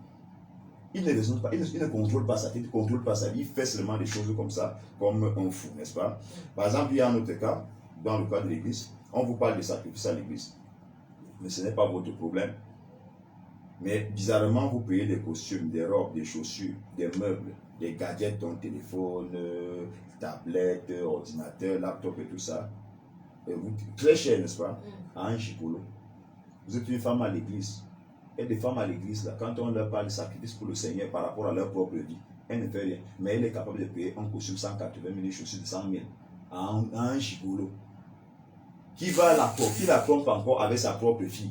Il ne raisonne pas, il ne contrôle pas sa tête, il ne contrôle pas sa vie, il fait seulement des choses comme ça, comme un fou, n'est-ce pas? Par exemple, il y a un autre cas, dans le cas de l'église, on vous parle de sacrifice à l'église. Mais ce n'est pas votre problème. Mais bizarrement, vous payez des costumes, des robes, des chaussures, des meubles, des gadgets, ton téléphone, tablette, ordinateur, laptop et tout ça. Et vous, très cher, n'est-ce pas? À un gigolo. Vous êtes une femme à l'église. Et des femmes à l'église, là, quand on leur parle de sacrifice pour le Seigneur par rapport à leur propre vie, elle ne fait rien. Mais elle est capable de payer un costume 180 000, des chaussures de 100 000 à un gigolo. Qui la trompe encore avec sa propre fille.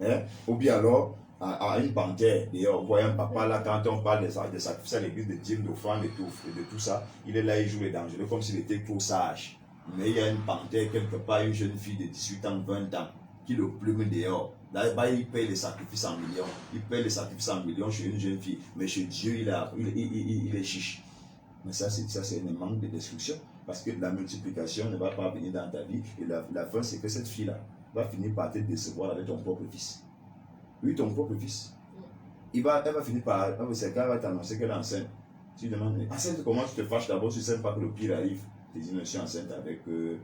Hein? Ou bien alors, à une panthère. D'ailleurs, vous voyez un papa là, quand on parle de sacrifice à l'église, de dîmes, d'offrandes et de tout ça, il est là, il joue les dangereux comme s'il était trop sage. Mais il y a une panthère quelque part, une jeune fille de 18 ans, 20 ans, qui le plume dehors. Là-bas, il paye les sacrifices en millions. Il paye les sacrifices en millions chez une jeune fille. Mais chez Dieu, il est chiche. Mais ça, c'est un manque de destruction. Parce que la multiplication ne va pas venir dans ta vie. Et la fin, c'est que cette fille-là va finir par te décevoir avec ton propre fils. Oui, ton propre fils. Elle va finir par... C'est quand elle va t'annoncer qu'elle est enceinte. Tu demandes, enceinte, comment tu te fâches d'abord, tu ne sais pas que le pire arrive. Tu dis, je suis enceinte avec de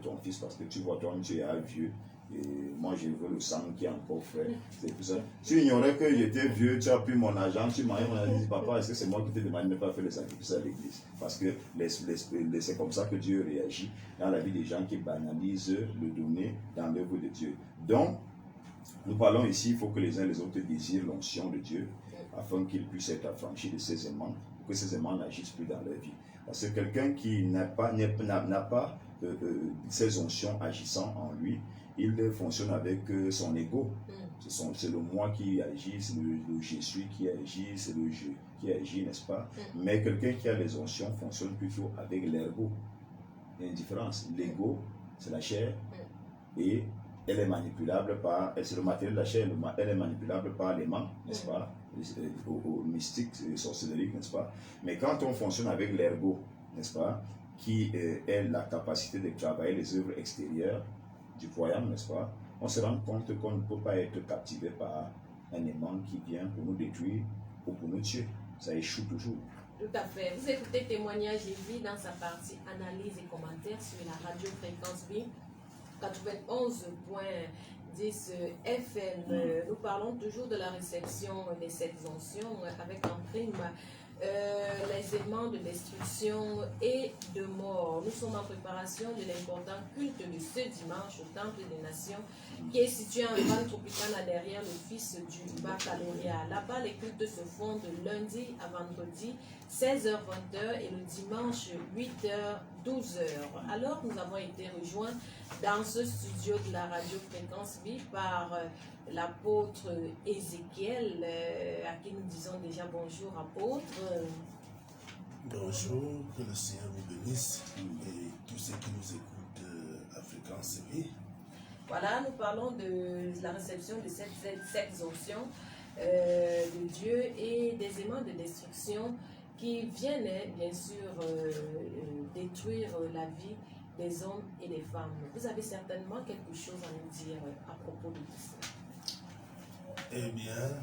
ton fils parce que tu vois, toi, tu es vieux. Et moi, je veux le sang qui est encore frais. C'est tout ça. Tu ignorais que j'étais vieux, tu as pris mon argent, tu m'as dit, papa, est-ce que c'est moi qui te demande de ne pas faire le sacrifice à l'église? Parce que c'est comme ça que Dieu réagit dans la vie des gens qui banalisent le donner dans l'œuvre de Dieu. Donc, nous parlons ici, il faut que les uns et les autres désirent l'onction de Dieu afin qu'ils puissent être affranchis de ces aimants, pour que ces aimants n'agissent plus dans leur vie. Parce que quelqu'un qui n'a pas ces onction agissant en lui, il fonctionne avec son ego. C'est le moi qui agit, c'est le je suis qui agit, c'est le je qui agit, n'est-ce pas? Mais quelqu'un qui a les onctions fonctionne plutôt avec l'ergo. Il y a une différence. L'ego, c'est la chair et elle est manipulable par, c'est le matériel de la chair, elle est manipulable par les mains, n'est-ce pas? Au mystique, sorcellerie, n'est-ce pas? Mais quand on fonctionne avec l'ergo, n'est-ce pas? Qui est la capacité de travailler les œuvres extérieures du royaume, n'est-ce pas? On se rend compte qu'on ne peut pas être captivé par un aimant qui vient pour nous détruire ou pour nous tuer. Ça échoue toujours. Tout à fait. Vous écoutez Témoignage et Vie dans sa partie analyse et commentaires sur la radio Fréquence Vie 91.10 FM. Nous parlons toujours de la réception des sept onctions avec en prime les éléments de destruction et de mort. Nous sommes en préparation de l'important culte de ce dimanche au Temple des Nations qui est situé en Val Tropicana derrière l'office du baccalauréat. Là-bas, les cultes se font de lundi à vendredi 16h-20h et le dimanche 8h-12h. Alors, nous avons été rejoints dans ce studio de la radio Fréquence Vie par l'apôtre Ézéchiel, à qui nous disons déjà bonjour, apôtre. Bonjour, que le Seigneur vous bénisse et tous ceux qui nous écoutent à Fréquence Vie. Voilà, nous parlons de la réception de cette onction de Dieu et des aimants de destruction qui viennent, bien sûr, détruire la vie des hommes et des femmes. Vous avez certainement quelque chose à nous dire à propos de tout ça. Eh bien,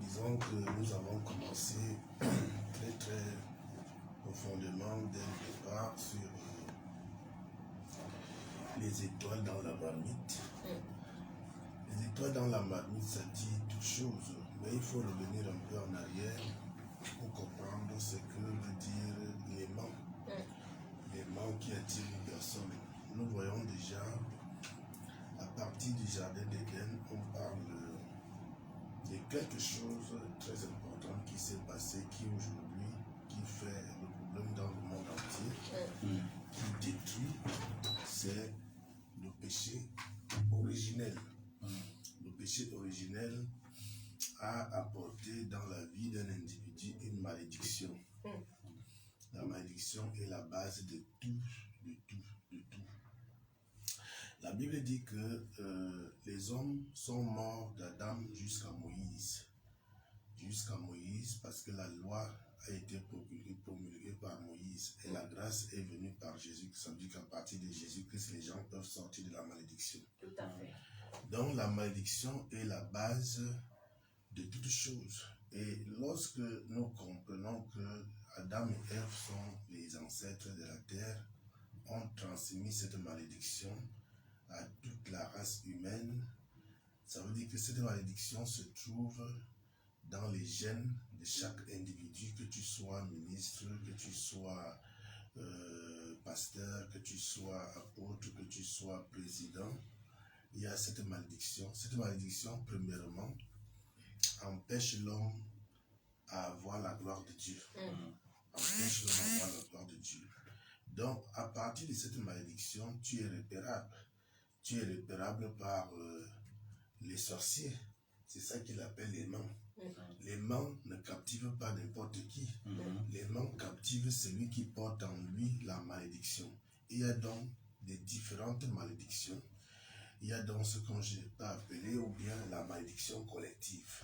disons que nous avons commencé très très profondément dès le départ sur les étoiles dans la marmite. Les étoiles dans la marmite, ça dit toutes choses, mais il faut revenir un peu en arrière pour comprendre ce que veut dire l'aimant. L'aimant qui attire une personne. Nous voyons déjà, à partir du jardin d'Éden, on parle de quelque chose de très important qui s'est passé, qui aujourd'hui, qui fait le problème dans le monde entier, qui détruit, c'est le péché originel. Le péché originel a apporté dans la vie d'un individu une malédiction. La malédiction est la base de tout de tout, de tout. La Bible dit que les hommes sont morts d'Adam jusqu'à Moïse. Jusqu'à Moïse, parce que la loi a été promulguée par Moïse et la grâce est venue par Jésus. Ça veut dire qu'à partir de Jésus-Christ, les gens peuvent sortir de la malédiction. Tout à fait. Donc la malédiction est la base de toutes choses. Et lorsque nous comprenons que Adam et Ève sont les ancêtres de la terre, ont transmis cette malédiction à toute la race humaine, ça veut dire que cette malédiction se trouve dans les gènes de chaque individu, que tu sois ministre, que tu sois pasteur, que tu sois apôtre, que tu sois président. Il y a cette malédiction. Cette malédiction, premièrement, empêche l'homme à avoir la gloire de Dieu. Empêche l'homme à avoir la gloire de Dieu. Donc, à partir de cette malédiction, tu es repérable. Tu es repérable par les sorciers. C'est ça qu'il appelle les mains. Les mains ne captivent pas n'importe qui. Les mains captivent celui qui porte en lui la malédiction. Il y a donc des différentes malédictions. Il y a donc ce qu'on peut appeler ou bien la malédiction collective.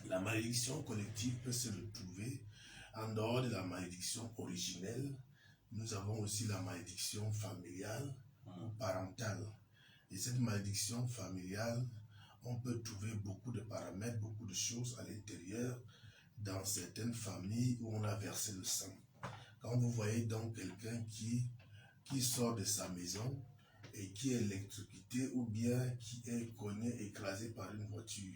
La malédiction collective peut se retrouver en dehors de la malédiction originelle. Nous avons aussi la malédiction familiale ou parentale. Et cette malédiction familiale, on peut trouver beaucoup de paramètres, beaucoup de choses à l'intérieur dans certaines familles où on a versé le sang. Quand vous voyez donc quelqu'un qui sort de sa maison et qui est électrocuté ou bien qui est cogné, écrasé par une voiture,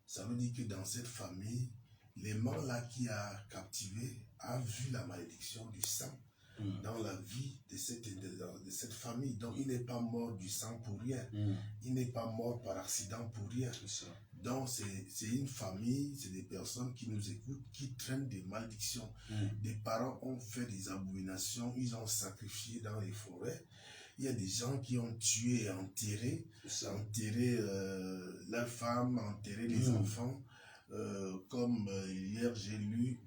ça veut dire que dans cette famille, l'aimant là qui a captivé a vu la malédiction du sang dans la vie de cette famille. Donc il n'est pas mort du sang pour rien. Il n'est pas mort par accident pour rien. Donc c'est une famille, c'est des personnes qui nous écoutent, qui traînent des malédictions. Des parents ont fait des abominations, ils ont sacrifié dans les forêts. Il y a des gens qui ont tué et enterré leurs femmes, enterré les enfants. Comme hier j'ai lu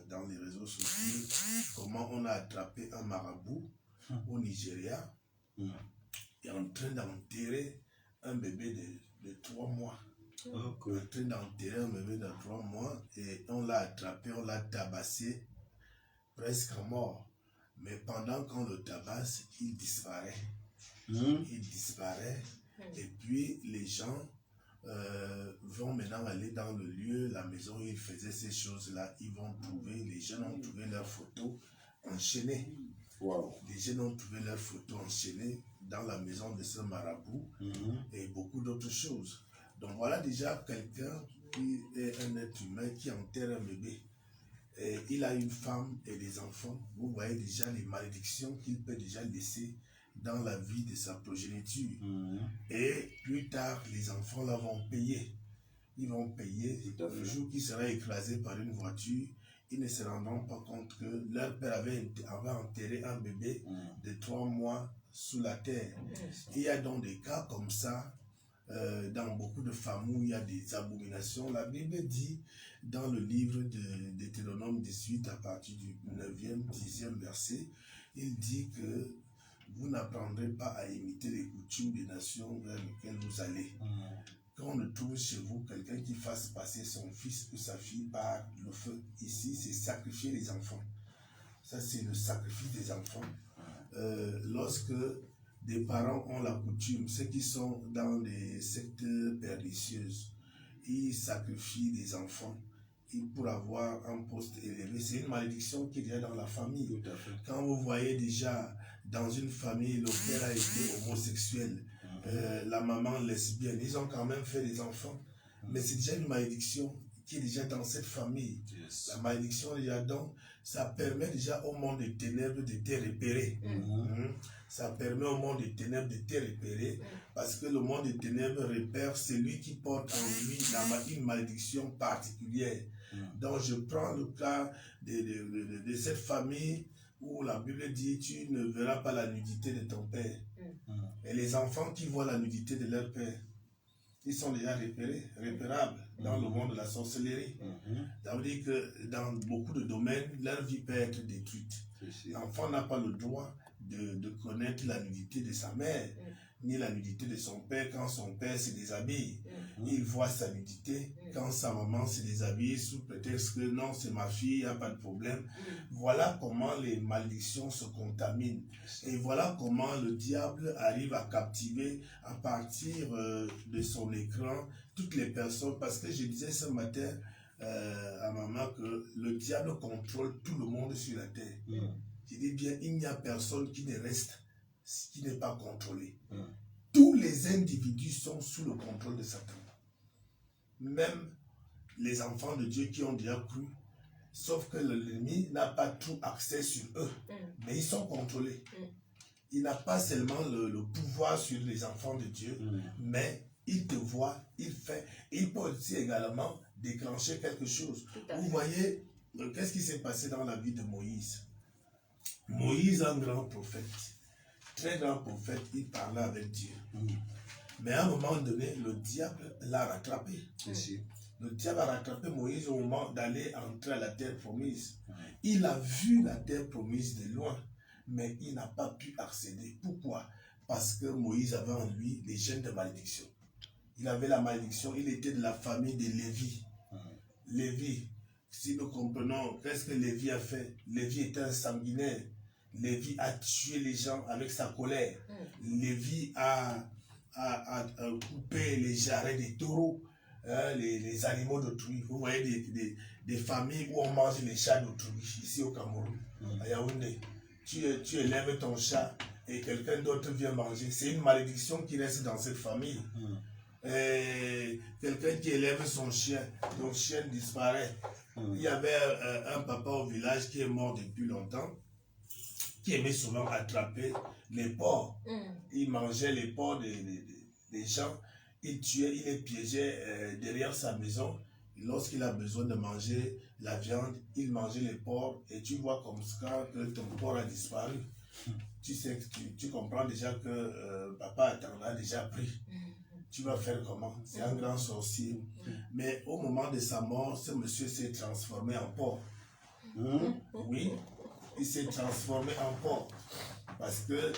dans les réseaux sociaux comment on a attrapé un marabout au Nigeria et en train d'enterrer un bébé de 3 mois. En train d'enterrer un bébé de 3 mois et on l'a attrapé, on l'a tabassé presque à mort. Mais pendant qu'on le tabasse, il disparaît. Il disparaît. Et puis les gens vont maintenant aller dans le lieu, la maison où ils faisaient ces choses-là. Ils vont trouver, les jeunes ont trouvé leurs photos enchaînées. Les jeunes ont trouvé leurs photos enchaînées dans la maison de ce marabout et beaucoup d'autres choses. Donc voilà déjà quelqu'un qui est un être humain qui enterre un bébé. Et il a une femme et des enfants. Vous voyez déjà les malédictions qu'il peut déjà laisser dans la vie de sa progéniture. Et plus tard, les enfants là vont payer. Ils vont payer. Le jour qu'il sera écrasé par une voiture, ils ne se rendront pas compte que leur père avait enterré un bébé de 3 mois sous la terre. Il y a donc des cas comme ça dans beaucoup de familles où il y a des abominations. La Bible dit dans le livre de Deutéronome 18 à partir du 9e, 10e verset, il dit que vous n'apprendrez pas à imiter les coutumes des nations vers lesquelles vous allez. Quand on ne trouve chez vous quelqu'un qui fasse passer son fils ou sa fille par le feu, ici c'est sacrifier les enfants. Ça c'est le sacrifice des enfants. Lorsque des parents ont la coutume, ceux qui sont dans des sectes pernicieuses, ils sacrifient des enfants pour avoir un poste élevé. C'est une malédiction qui est déjà dans la famille. Quand vous voyez déjà dans une famille, le père a été homosexuel, la maman lesbienne, ils ont quand même fait des enfants. Mais c'est déjà une malédiction qui est déjà dans cette famille. La malédiction déjà donc, ça permet déjà au monde des ténèbres de te repérer. Ça permet au monde des ténèbres de te repérer parce que le monde des ténèbres repère celui qui porte en lui une malédiction particulière. Donc je prends le cas de cette famille où la Bible dit tu ne verras pas la nudité de ton père. Et les enfants qui voient la nudité de leur père, ils sont déjà repérables dans le monde de la sorcellerie. Ça veut dire que dans beaucoup de domaines, leur vie peut être détruite. L'enfant n'a pas le droit de connaître la nudité de sa mère, ni la nudité de son père quand son père se déshabille. Il voit sa nudité quand sa maman se déshabille sous prétexte que non, c'est ma fille, il n'y a pas de problème. Voilà comment les malédictions se contaminent. Et voilà comment le diable arrive à captiver à partir de son écran toutes les personnes. Parce que je disais ce matin à maman que le diable contrôle tout le monde sur la terre. Je dis bien, il n'y a personne qui ne reste, qui n'est pas contrôlé. Tous les individus sont sous le contrôle de Satan. Même les enfants de Dieu qui ont déjà cru, sauf que l'ennemi n'a pas tout accès sur eux, mais ils sont contrôlés. Il n'a pas seulement le pouvoir sur les enfants de Dieu, mais il te voit, il fait, et il peut aussi également déclencher quelque chose. Vous voyez, qu'est-ce qui s'est passé dans la vie de Moïse? Moïse, un grand prophète, très grand prophète, il parlait avec Dieu. Mais à un moment donné, le diable l'a rattrapé. Le diable a rattrapé Moïse au moment d'aller entrer à la terre promise. Il a vu la terre promise de loin, mais il n'a pas pu accéder. Pourquoi? Parce que Moïse avait en lui les gènes de malédiction. Il avait la malédiction, il était de la famille de Lévi. Lévi, si nous comprenons, qu'est-ce que Lévi a fait? Lévi était un sanguinaire. Lévi a tué les gens avec sa colère. Lévi a coupé les jarrets des taureaux, les animaux d'autrui. Vous voyez des familles où on mange les chats d'autrui, ici au Cameroun, à Yaoundé. Tu élèves ton chat et quelqu'un d'autre vient manger. C'est une malédiction qui reste dans cette famille. Quelqu'un qui élève son chien, ton chien disparaît. Il y avait un papa au village qui est mort depuis longtemps, qui aimait souvent attraper les porcs. Il mangeait les porcs des gens, il tuait, il les piégeait derrière sa maison. Lorsqu'il a besoin de manger la viande, il mangeait les porcs et tu vois comme ça que ton porc a disparu. Tu sais, tu comprends déjà que papa t'en a déjà pris. Tu vas faire comment? C'est un grand sorcier. Mais au moment de sa mort, ce monsieur s'est transformé en porc. Oui, il s'est transformé en porc. Parce que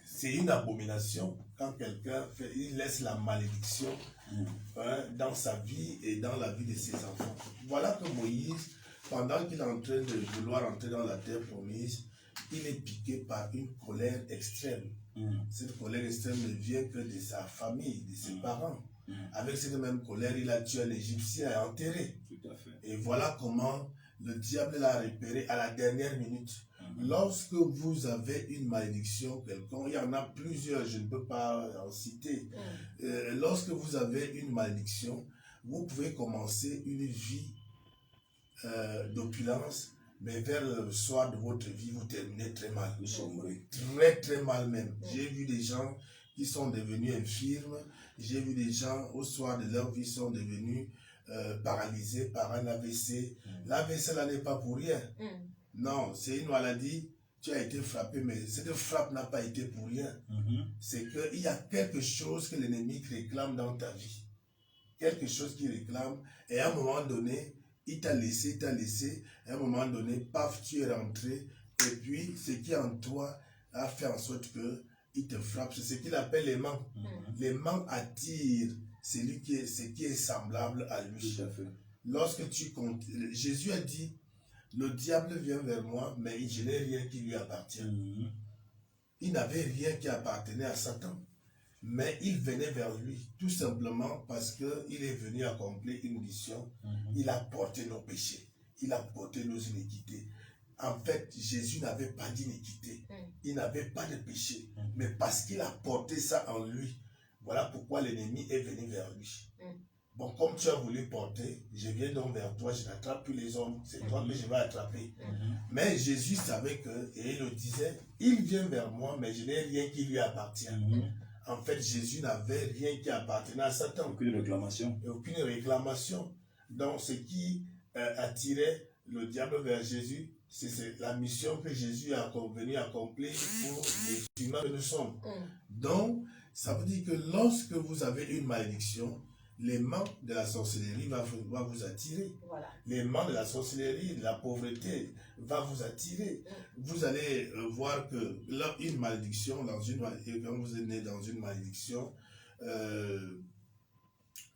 c'est une abomination quand quelqu'un il laisse la malédiction dans sa vie et dans la vie de ses enfants. Voilà que Moïse, pendant qu'il est en train de vouloir entrer dans la terre promise, il est piqué par une colère extrême. Cette colère extrême ne vient que de sa famille, de ses parents. Avec cette même colère, il a tué un Égyptien et enterré. Tout à fait. Et voilà comment le diable l'a repéré à la dernière minute. Lorsque vous avez une malédiction quelconque, il y en a plusieurs, je ne peux pas en citer. Lorsque vous avez une malédiction, vous pouvez commencer une vie d'opulence, mais vers le soir de votre vie, vous terminez très mal. Très très mal même. J'ai vu des gens qui sont devenus infirmes, j'ai vu des gens au soir de leur vie sont devenus paralysés par un AVC. L'AVC là n'est pas pour rien. Non, c'est une maladie, tu as été frappé, mais cette frappe n'a pas été pour rien. C'est qu'il y a quelque chose que l'ennemi réclame dans ta vie. Quelque chose qu'il réclame, et à un moment donné, il t'a laissé, et à un moment donné, paf, tu es rentré, et puis ce qui en toi a fait en sorte qu'il te frappe. C'est ce qu'il appelle l'aimant. L'aimant attire celui qui est semblable à lui. Tout à fait. Lorsque tu comptes, Jésus a dit, le diable vient vers moi, mais je n'ai rien qui lui appartient. Il n'avait rien qui appartenait à Satan, mais il venait vers lui, tout simplement parce qu'il est venu accomplir une mission. Il a porté nos péchés, il a porté nos iniquités. En fait, Jésus n'avait pas d'iniquité, il n'avait pas de péché, mais parce qu'il a porté ça en lui, voilà pourquoi l'ennemi est venu vers lui. Bon, comme tu as voulu porter, je viens donc vers toi, je n'attrape plus les hommes, c'est toi que je vais attraper. Mais Jésus savait que, et il le disait, il vient vers moi, mais je n'ai rien qui lui appartient. En fait, Jésus n'avait rien qui appartenait à Satan. Aucune réclamation. Et aucune réclamation. Donc, ce qui attirait le diable vers Jésus, c'est la mission que Jésus a venu accomplir pour les humains que nous sommes. Donc, ça veut dire que lorsque vous avez une malédiction, les mains de la sorcellerie va vous attirer. Les mains de la sorcellerie, de la pauvreté, va vous attirer. Vous allez voir que là, une malédiction, quand vous êtes né dans une malédiction,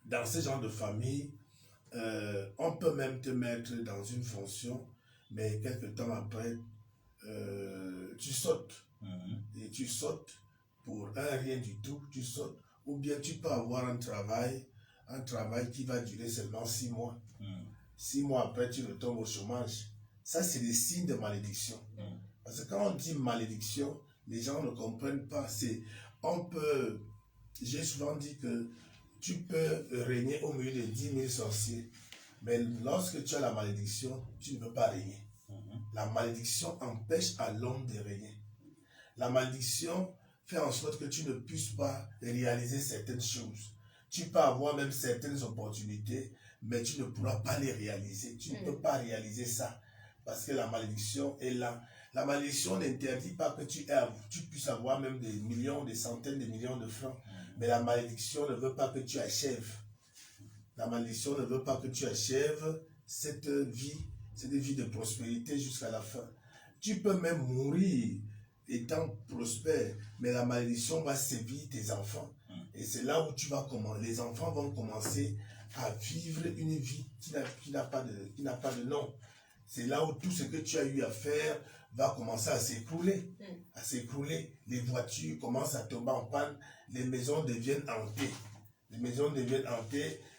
dans ce genre de famille, on peut même te mettre dans une fonction, mais quelques temps après, tu sautes. Et tu sautes pour un rien du tout, tu sautes. Ou bien tu peux avoir un travail qui va durer seulement 6 mois. 6 mois après, tu retombes au chômage. Ça, c'est des signes de malédiction. Parce que quand on dit malédiction, les gens ne comprennent pas. J'ai souvent dit que tu peux régner au milieu de 10 000 sorciers. Mais lorsque tu as la malédiction, tu ne peux pas régner. La malédiction empêche à l'homme de régner. La malédiction fait en sorte que tu ne puisses pas réaliser certaines choses. Tu peux avoir même certaines opportunités, mais tu ne pourras pas les réaliser. Tu ne peux pas réaliser ça. Parce que la malédiction est là. La malédiction n'interdit pas que tu puisses avoir même des millions, des centaines de millions de francs. Mais la malédiction ne veut pas que tu achèves. La malédiction ne veut pas que tu achèves cette vie de prospérité jusqu'à la fin. Tu peux même mourir étant prospère, mais la malédiction va sévir tes enfants. Et c'est là où les enfants vont commencer à vivre une vie qui n'a pas de nom. C'est là où tout ce que tu as eu à faire va commencer à s'écrouler. Les voitures commencent à tomber en panne, les maisons deviennent hantées.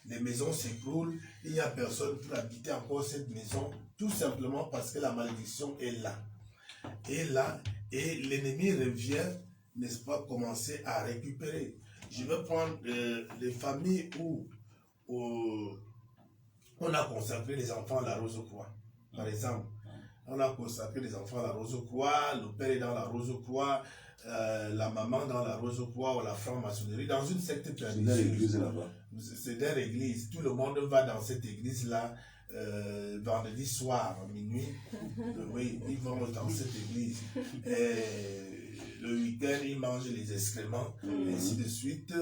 Les maisons s'écroulent, il n'y a personne pour habiter encore cette maison, tout simplement parce que la malédiction est là. Et l'ennemi revient, n'est-ce pas, commencer à récupérer. Je vais prendre les familles où on a consacré les enfants à la Rose-Croix, par exemple. On a consacré les enfants à la Rose-Croix, le père est dans la Rose-Croix, la maman dans la Rose-Croix ou la franc-maçonnerie, dans une secte pernicieuse. C'est dans l'église là-bas. C'est dans l'église. Tout le monde va dans cette église-là vendredi soir, à minuit. Oui, ils vont dans cette église. Le week-end, ils mangent les excréments, et ainsi de suite.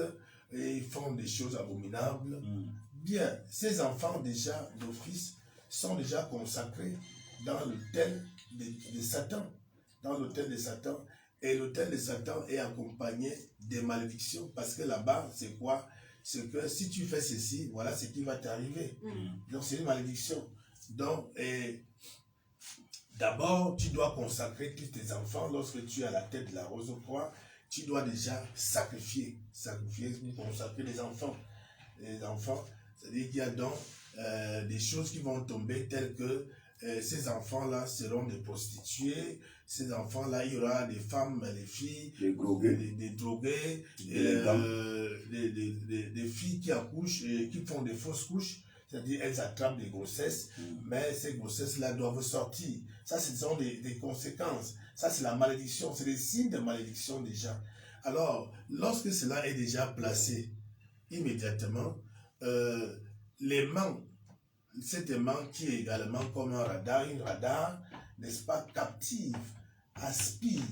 Et ils font des choses abominables. Bien, ces enfants déjà d'office sont déjà consacrés dans l'autel de Satan. Dans l'autel de Satan. Et l'autel de Satan est accompagné des malédictions. Parce que là-bas, c'est quoi? C'est que si tu fais ceci, voilà ce qui va t'arriver. Donc c'est une malédiction. Donc, d'abord, tu dois consacrer tous tes enfants. Lorsque tu es à la tête de la Rose-Croix, tu dois déjà sacrifier, consacrer les enfants. Les enfants, c'est-à-dire qu'il y a donc des choses qui vont tomber telles que ces enfants-là seront des prostituées, ces enfants-là, il y aura des femmes, des filles, des drogués, des filles qui accouchent, qui font des fausses couches, c'est-à-dire elles attrapent des grossesses, mais ces grossesses-là doivent sortir. Ça, ce sont des conséquences. Ça, c'est la malédiction, c'est des signes de malédiction déjà. Alors, lorsque cela est déjà placé, immédiatement, l'aimant, cet aimant qui est également comme un radar, une radar, n'est-ce pas, captive, aspire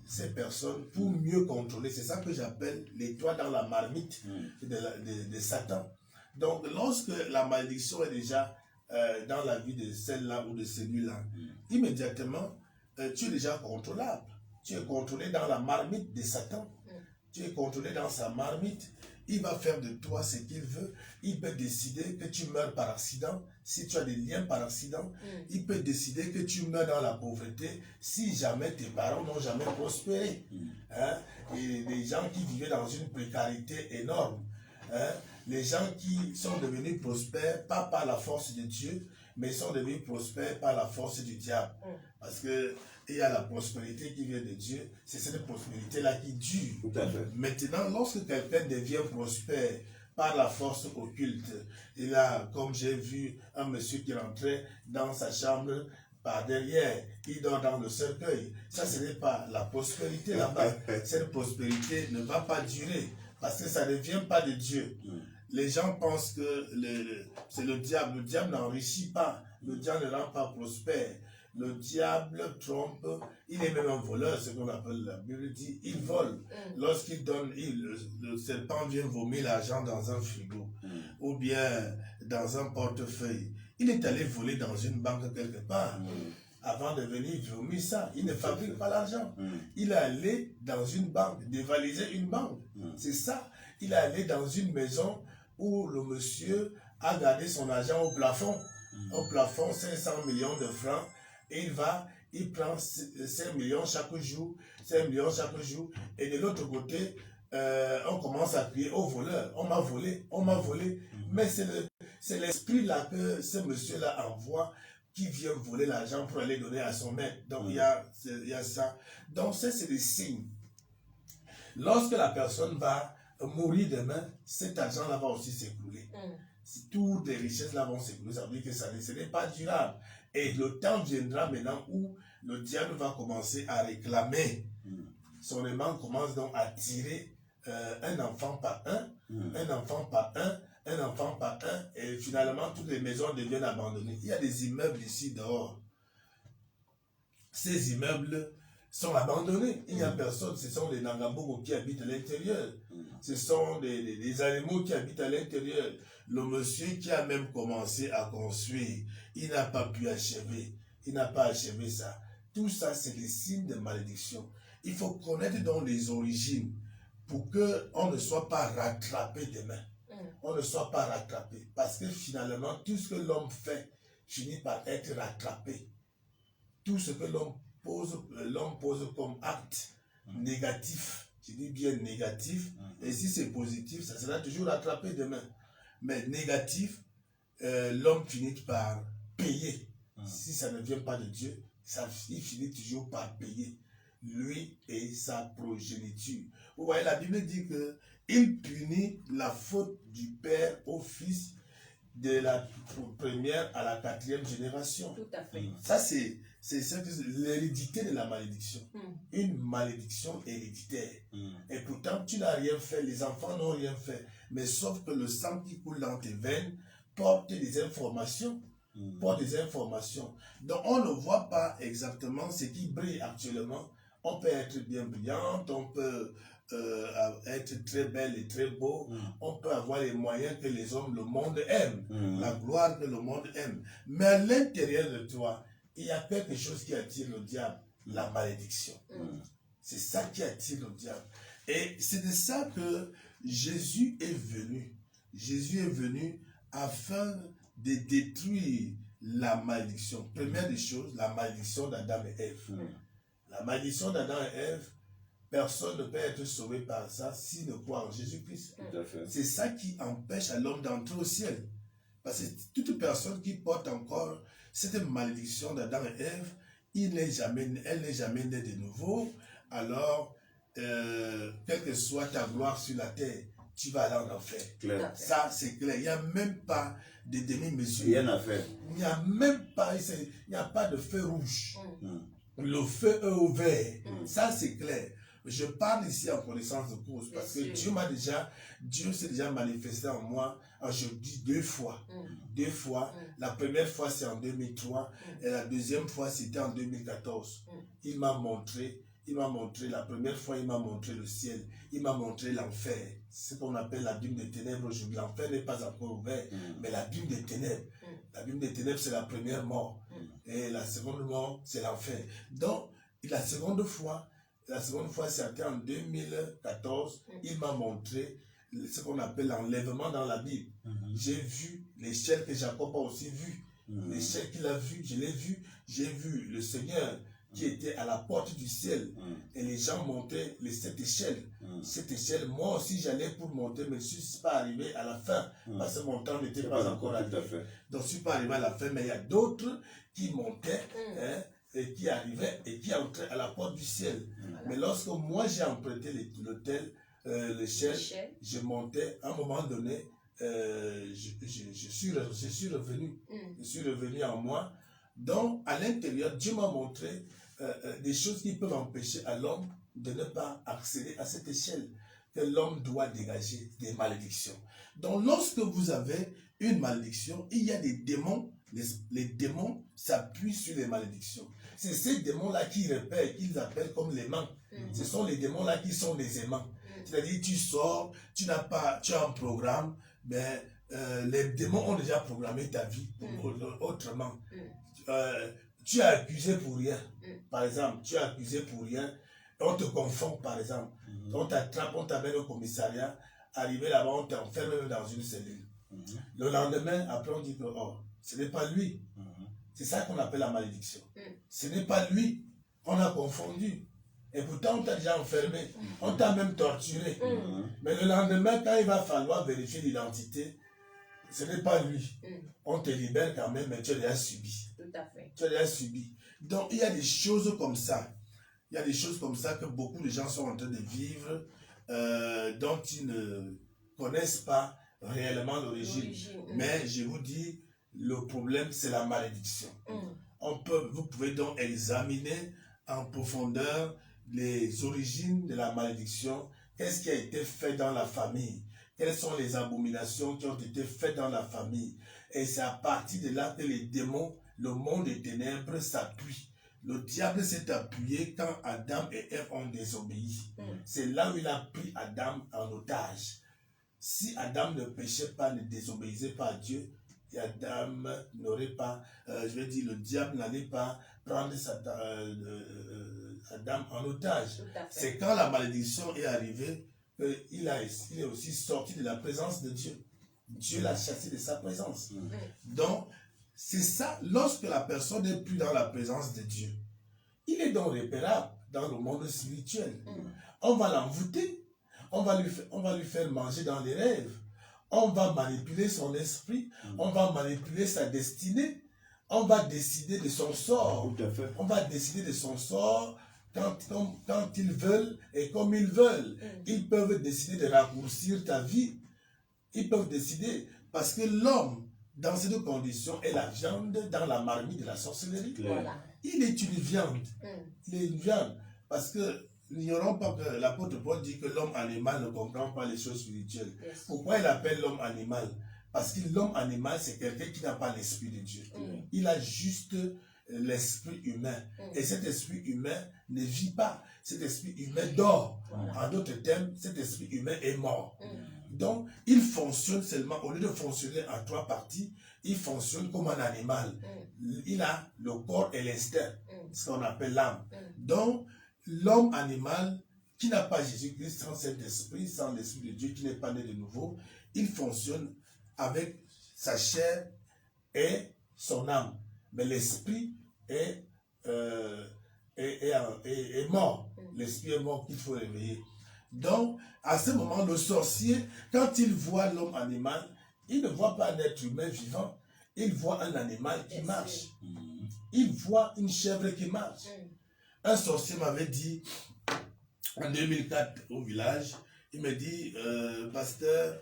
ces personnes pour mieux contrôler. C'est ça que j'appelle les doigts dans la marmite de Satan. Donc, lorsque la malédiction est déjà dans la vie de celle-là ou de celui-là, immédiatement, tu es déjà contrôlable. Tu es contrôlé dans la marmite de Satan. Tu es contrôlé dans sa marmite. Il va faire de toi ce qu'il veut. Il peut décider que tu meurs par accident. Si tu as des liens par accident, il peut décider que tu meurs dans la pauvreté si jamais tes parents n'ont jamais prospéré. Et les gens qui vivaient dans une précarité énorme. Les gens qui sont devenus prospères, pas par la force de Dieu, mais sont devenus prospères par la force du diable. Parce que il y a la prospérité qui vient de Dieu, c'est cette prospérité-là qui dure. Tout à fait. Maintenant, lorsque quelqu'un devient prospère par la force occulte, et là, comme j'ai vu un monsieur qui rentrait dans sa chambre par derrière, il dort dans le cercueil. Ça, ce n'est pas la prospérité là-bas. Cette prospérité ne va pas durer, parce que ça ne vient pas de Dieu. Les gens pensent que c'est le diable. Le diable n'enrichit pas. Le diable ne rend pas prospère. Le diable trompe, il est même un voleur, ce qu'on appelle, la Bible dit, il vole. Lorsqu'il donne, le serpent vient vomir l'argent dans un frigo, ou bien dans un portefeuille. Il est allé voler dans une banque quelque part. avant de venir vomir ça. Il ne fabrique pas l'argent. Il est allé dans une banque, dévaliser une banque. C'est ça. Il est allé dans une maison où le monsieur a gardé son argent au plafond. Au plafond, 500 millions de francs. Et il prend 5 millions chaque jour, 5 millions chaque jour. Et de l'autre côté, on commence à crier au voleur. On m'a volé, on m'a volé. Mais c'est l'esprit là que ce monsieur-là envoie qui vient voler l'argent pour aller donner à son maître. Donc il y a ça. Donc ça, c'est des signes. Lorsque la personne va mourir demain, cet argent-là va aussi s'écrouler. Toutes les richesses-là vont s'écrouler. Ça veut dire que ce n'est pas durable. Et le temps viendra maintenant où le diable va commencer à réclamer. Son aimant commence donc à tirer un enfant par un enfant par un enfant par un, et finalement toutes les maisons deviennent abandonnées. Il y a des immeubles ici dehors. Ces immeubles sont abandonnés. Il n'y a personne. Ce sont les Nangambogo qui habitent à l'intérieur. Ce sont des animaux qui habitent à l'intérieur. Le monsieur qui a même commencé à construire, il n'a pas pu achever. Il n'a pas achevé ça. Tout ça, c'est des signes de malédiction. Il faut connaître donc les origines pour qu'on ne soit pas rattrapé demain. On ne soit pas rattrapé. Parce que finalement, tout ce que l'homme fait finit par être rattrapé. Tout ce que l'homme pose comme acte négatif, je dis bien négatif, et si c'est positif, ça sera toujours rattrapé demain. Mais négatif, l'homme finit par payer. Si ça ne vient pas de Dieu, il finit toujours par payer. Lui et sa progéniture. Vous voyez, la Bible dit que il punit la faute du père au fils de la première à la 4e génération. Tout à fait. Ça, c'est l'hérédité de la malédiction. Une malédiction héréditaire. Et pourtant, tu n'as rien fait, les enfants n'ont rien fait. Mais sauf que le sang qui coule dans tes veines porte des informations. Porte des informations. Donc, on ne voit pas exactement ce qui brille actuellement. On peut être bien brillante, on peut être très belle et très beau, on peut avoir les moyens que les hommes, le monde aime, la gloire que le monde aime. Mais à l'intérieur de toi, il y a quelque chose qui attire le diable, la malédiction. C'est ça qui attire le diable. Et c'est de ça que Jésus est venu. Jésus est venu afin de détruire la malédiction. Première des choses, la malédiction d'Adam et Ève. La malédiction d'Adam et Ève, personne ne peut être sauvé par ça s'il ne croit en Jésus-Christ. C'est ça qui empêche à l'homme d'entrer au ciel. Parce que toute personne qui porte encore cette malédiction d'Adam et Ève, elle n'est jamais née de nouveau. Alors, quelle que soit ta gloire sur la terre, tu vas aller en enfer. Ça, c'est clair. Il n'y a même pas de demi-mesure. Rien à faire. Il n'y a même pas, il n'y a pas de feu rouge. Le feu est au vert. Ça, c'est clair. Je parle ici en connaissance de cause parce que Dieu s'est déjà manifesté en moi, je dis 2 fois. 2 fois. La première fois, c'est en 2003 et la deuxième fois, c'était en 2014. Il m'a montré, la première fois, il m'a montré le ciel, il m'a montré l'enfer. C'est ce qu'on appelle l'abîme des ténèbres aujourd'hui. L'enfer n'est pas encore ouvert, mais l'abîme des ténèbres. L'abîme des ténèbres, c'est la première mort. Et la seconde mort, c'est l'enfer. Donc, la seconde fois, c'était en 2014, il m'a montré ce qu'on appelle l'enlèvement dans la Bible. J'ai vu l'échelle que Jacob a aussi vue. L'échelle qu'il a vue, je l'ai vue. J'ai vu le Seigneur qui était à la porte du ciel. Et les gens montaient cette échelle. Cette échelle, moi aussi j'allais pour monter, mais je ne suis pas arrivé à la fin. Parce que mon temps n'était pas encore arrivé. Donc je ne suis pas arrivé à la fin, mais il y a d'autres qui montaient, et qui arrivaient et qui entraient à la porte du ciel. Mais lorsque moi j'ai emprunté l'hôtel, l'échelle, je montais, à un moment donné, je suis revenu. Je suis revenu en moi. Donc, à l'intérieur, Dieu m'a montré des choses qui peuvent empêcher à l'homme de ne pas accéder à cette échelle que l'homme doit dégager des malédictions. Donc, lorsque vous avez une malédiction, il y a des démons. Les démons s'appuient sur les malédictions. C'est ces démons-là qui repèrent, qu'ils appellent comme les aimants. Ce sont les démons-là qui sont des aimants. C'est-à-dire, tu sors, tu as un programme, mais les démons ont déjà programmé ta vie autrement. tu es accusé pour rien. Par exemple, tu es accusé pour rien, on te confond, par exemple. On t'attrape, on t'amène au commissariat, arrivé là-bas, on t'enferme dans une cellule. Le lendemain, après, on dit que oh, ce n'est pas lui. C'est ça qu'on appelle la malédiction. Ce n'est pas lui. On a confondu. Et pourtant, on t'a déjà enfermé. On t'a même torturé. Mais le lendemain, quand il va falloir vérifier l'identité, ce n'est pas lui. On te libère quand même, mais tu as déjà subi. Tout à fait. Tu as déjà subi. Donc, il y a des choses comme ça. Il y a des choses comme ça que beaucoup de gens sont en train de vivre, dont ils ne connaissent pas réellement l'origine. Mais je vous dis, le problème, c'est la malédiction. Vous pouvez donc examiner en profondeur les origines de la malédiction. Qu'est-ce qui a été fait dans la famille? Quelles sont les abominations qui ont été faites dans la famille? Et c'est à partir de là que les démons, le monde des ténèbres s'appuient. Le diable s'est appuyé quand Adam et Ève ont désobéi. C'est là où il a pris Adam en otage. Si Adam ne péchait pas, ne désobéissait pas à Dieu, et Adam n'aurait pas, le diable n'allait pas prendre Adam en otage. C'est quand la malédiction est arrivée qu'il est aussi sorti de la présence de Dieu. Dieu l'a chassé de sa présence. Donc, c'est ça, lorsque la personne n'est plus dans la présence de Dieu, il est donc repérable dans le monde spirituel. On va l'envoûter, on va lui faire manger dans les rêves, on va manipuler son esprit, on va manipuler sa destinée, on va décider de son sort. On va décider de son sort quand ils veulent et comme ils veulent. Ils peuvent décider de raccourcir ta vie. Ils peuvent décider, parce que l'homme, dans ces deux conditions, est la viande dans la marmite de la sorcellerie. Voilà. Il est une viande. Il est une viande. Parce que n'ignorons pas que l'apôtre Paul dit que l'homme animal ne comprend pas les choses spirituelles. Pourquoi il appelle l'homme animal? Parce que l'homme animal, c'est quelqu'un qui n'a pas l'esprit de Dieu. Il a juste l'esprit humain. Et cet esprit humain ne vit pas. Cet esprit humain dort. En d'autres termes, cet esprit humain est mort. Donc, il fonctionne seulement, au lieu de fonctionner en trois parties, il fonctionne comme un animal. Il a le corps et l'instinct, ce qu'on appelle l'âme. Donc, l'homme animal, qui n'a pas Jésus-Christ, sans cet esprit, sans l'esprit de Dieu, qui n'est pas né de nouveau, il fonctionne avec sa chair et son âme. Mais l'esprit est mort. L'esprit est mort qu'il faut réveiller. Donc, à ce moment, le sorcier, quand il voit l'homme animal, il ne voit pas un être humain vivant, il voit un animal qui marche. Il voit une chèvre qui marche. Un sorcier m'avait dit, en 2004 au village, il me dit, pasteur,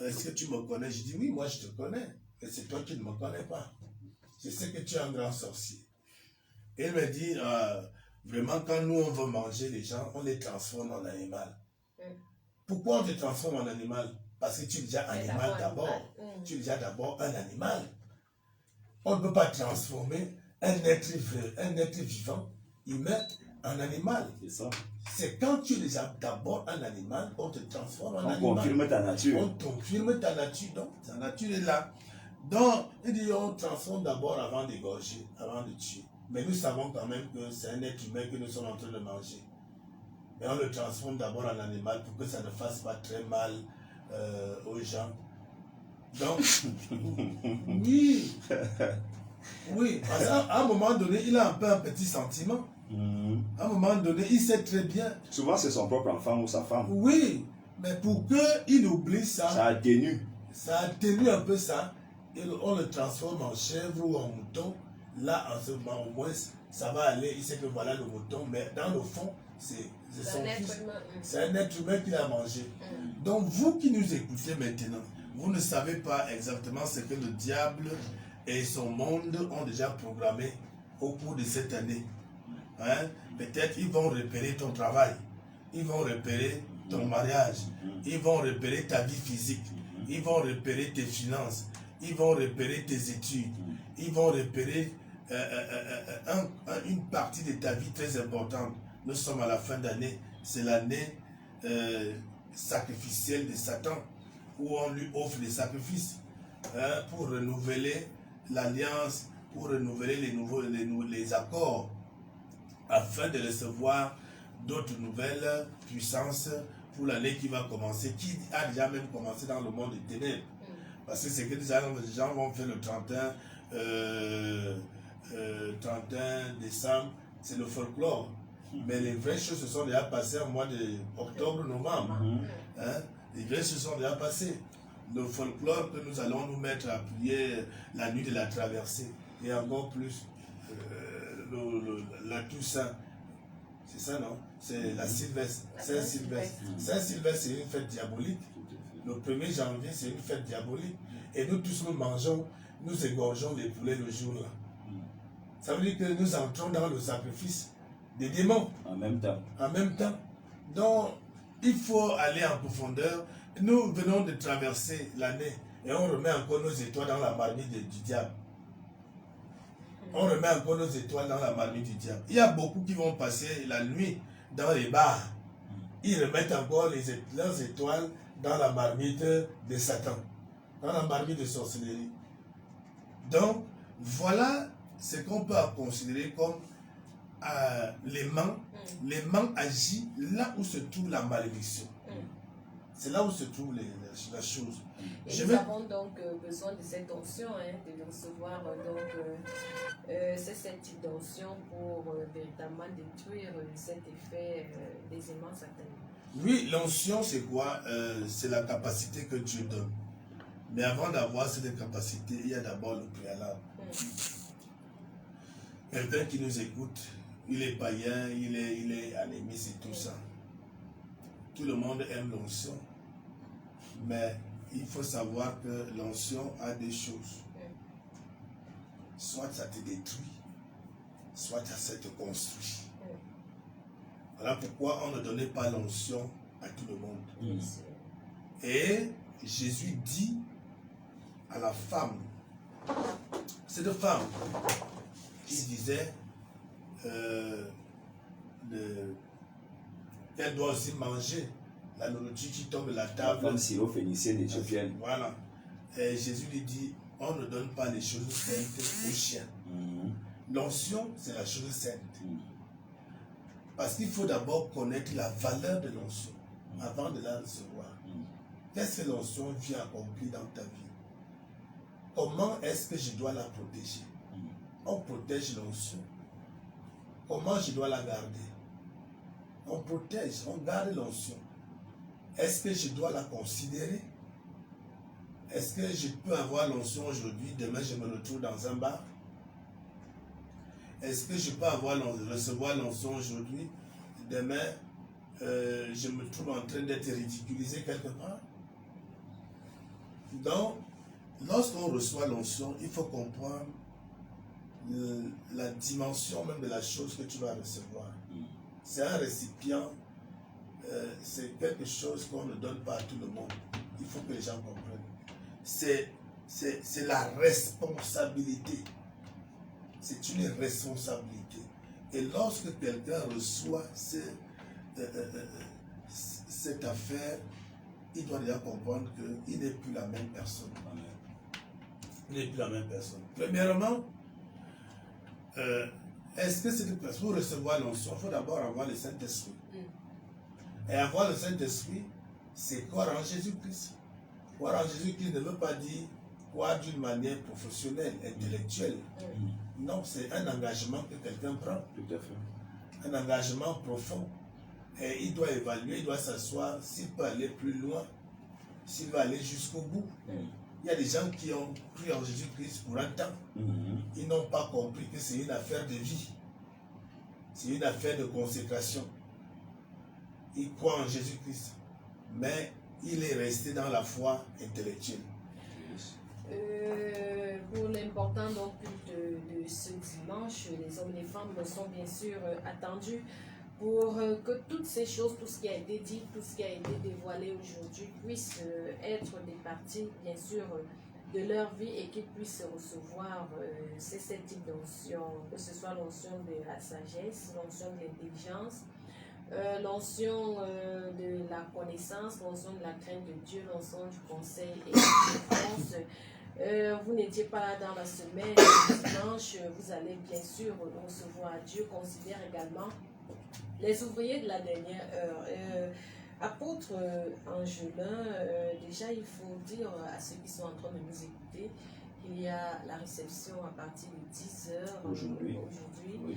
est-ce que tu me connais? Je dis, oui, moi je te connais, mais c'est toi qui ne me connais pas. Je sais que tu es un grand sorcier. Et il me dit, vraiment, quand nous on veut manger les gens, on les transforme en animal. Pourquoi on te transforme en animal? Parce que tu es déjà animal d'abord. Tu es déjà d'abord un animal. On ne peut pas transformer un être vivant, humain, en animal. C'est ça. C'est quand tu es déjà d'abord un animal, on te transforme en animal. On confirme ta nature. On confirme ta nature. Donc, ta nature est là. Donc, il dit, on transforme d'abord avant d'égorger, avant de tuer. Mais nous savons quand même que c'est un être humain que nous sommes en train de manger. Mais on le transforme d'abord en animal pour que ça ne fasse pas très mal aux gens. Donc, oui. Oui, parce qu'à un moment donné, il a un peu un petit sentiment. À un moment donné, il sait très bien. Souvent, c'est son propre enfant ou sa femme. Oui, mais pour qu'il oublie ça, ça atténue. Ça atténue un peu ça. Et on le transforme en chèvre ou en mouton. Là, en ce moment, au moins, ça va aller. Il sait que voilà le mouton. Mais dans le fond, c'est son fils. C'est un être humain qu'il a mangé. Donc, vous qui nous écoutez maintenant, vous ne savez pas exactement ce que le diable et son monde ont déjà programmé au cours de cette année. Hein? Peut-être ils vont repérer ton travail, ils vont repérer ton mariage, ils vont repérer ta vie physique, ils vont repérer tes finances, ils vont repérer tes études, ils vont repérer une partie de ta vie très importante. Nous sommes à la fin d'année, c'est l'année sacrificielle de Satan, où on lui offre des sacrifices pour renouveler l'alliance pour renouveler les accords afin de recevoir d'autres nouvelles puissances pour l'année qui va commencer, qui a déjà même commencé dans le monde des ténèbres. Parce que c'est que les gens vont faire le 31 décembre, c'est le folklore. Mais les vraies choses se sont déjà passées au mois d'octobre, novembre. Hein? Les vraies choses sont déjà passées. Le folklore que nous allons nous mettre à prier la nuit de la traversée, et encore plus la Toussaint. C'est ça, non? C'est la Sylvestre. Saint-Sylvestre. Saint-Sylvestre, c'est une fête diabolique. Le 1er janvier, c'est une fête diabolique. Et nous tous, nous mangeons, nous égorgeons les poulets le jour-là. Ça veut dire que nous entrons dans le sacrifice des démons. En même temps. En même temps. Donc, il faut aller en profondeur. Nous venons de traverser l'année et on remet encore nos étoiles dans la marmite du diable. On remet encore nos étoiles dans la marmite du diable. Il y a beaucoup qui vont passer la nuit dans les bars. Ils remettent encore leurs étoiles dans la marmite de Satan, dans la marmite de sorcellerie. Donc, voilà ce qu'on peut considérer comme l'aimant agit là où se trouve la malédiction. C'est là où se trouve la chose. Et nous avons donc besoin de cette onction, de recevoir c'est cette type d'onction pour véritablement détruire cet effet des aimants sataniques. Oui, l'onction c'est quoi? C'est la capacité que Dieu donne. Mais avant d'avoir cette capacité, il y a d'abord le préalable. Quelqu'un qui nous écoute, il est païen, il est animiste et tout ça. Tout le monde aime l'onction. Mais il faut savoir que l'onction a des choses. Soit ça te détruit, soit ça te construit. Voilà pourquoi on ne donnait pas l'onction à tout le monde. Et Jésus dit à la femme, cette femme qui disait qu'elle doit aussi manger la nourriture qui tombe de la table. Comme syro-phénicienne éthiopienne. Voilà. Et Jésus lui dit, on ne donne pas les choses saintes aux chiens. L'onction, c'est la chose sainte. Parce qu'il faut d'abord connaître la valeur de l'onction avant de la recevoir. Qu'est-ce que l'onction vient accomplir dans ta vie? Comment est-ce que je dois la protéger? On protège l'onction. Comment je dois la garder? On protège, on garde l'onction. Est-ce que je dois la considérer? Est-ce que je peux avoir l'onction aujourd'hui, demain je me retrouve dans un bar? Est-ce que je peux recevoir l'onction aujourd'hui, demain je me trouve en train d'être ridiculisé quelque part? Donc, lorsqu'on reçoit l'onction, il faut comprendre la dimension même de la chose que tu vas recevoir. C'est un récipient, c'est quelque chose qu'on ne donne pas à tout le monde. Il faut que les gens comprennent. C'est la responsabilité. C'est une responsabilité. Et lorsque quelqu'un reçoit cette affaire, il doit déjà comprendre qu'il n'est plus la même personne. Il n'est plus la même personne. Premièrement, est-ce que cette personne, pour recevoir l'onction, il faut d'abord avoir le Saint-Esprit. Et avoir le Saint-Esprit, c'est croire en Jésus-Christ. Croire en Jésus-Christ ne veut pas dire croire d'une manière professionnelle, intellectuelle. Non, c'est un engagement que quelqu'un prend. Tout à fait. Un engagement profond. Et il doit évaluer, il doit s'asseoir, s'il peut aller plus loin, s'il va aller jusqu'au bout. Il y a des gens qui ont cru en Jésus-Christ pour un temps. Ils n'ont pas compris que c'est une affaire de vie. C'est une affaire de consécration. Ils croient en Jésus-Christ. Mais il est resté dans la foi intellectuelle. Pour l'important donc de ce dimanche, les hommes et les femmes sont bien sûr attendus pour que toutes ces choses, tout ce qui a été dit, tout ce qui a été dévoilé aujourd'hui puisse être des parties bien sûr de leur vie et qu'ils puissent recevoir ces types d'onction, que ce soit l'onction de la sagesse, l'onction de l'intelligence, l'onction de la connaissance, l'onction de la crainte de Dieu, l'onction du conseil et de la défense, Vous n'étiez pas là dans la semaine, le dimanche, vous allez bien sûr recevoir Dieu. Considère également les ouvriers de la dernière heure. Apôtre Angelin, déjà il faut dire à ceux qui sont en train de nous écouter qu'il y a la réception à partir de 10h aujourd'hui. Oui.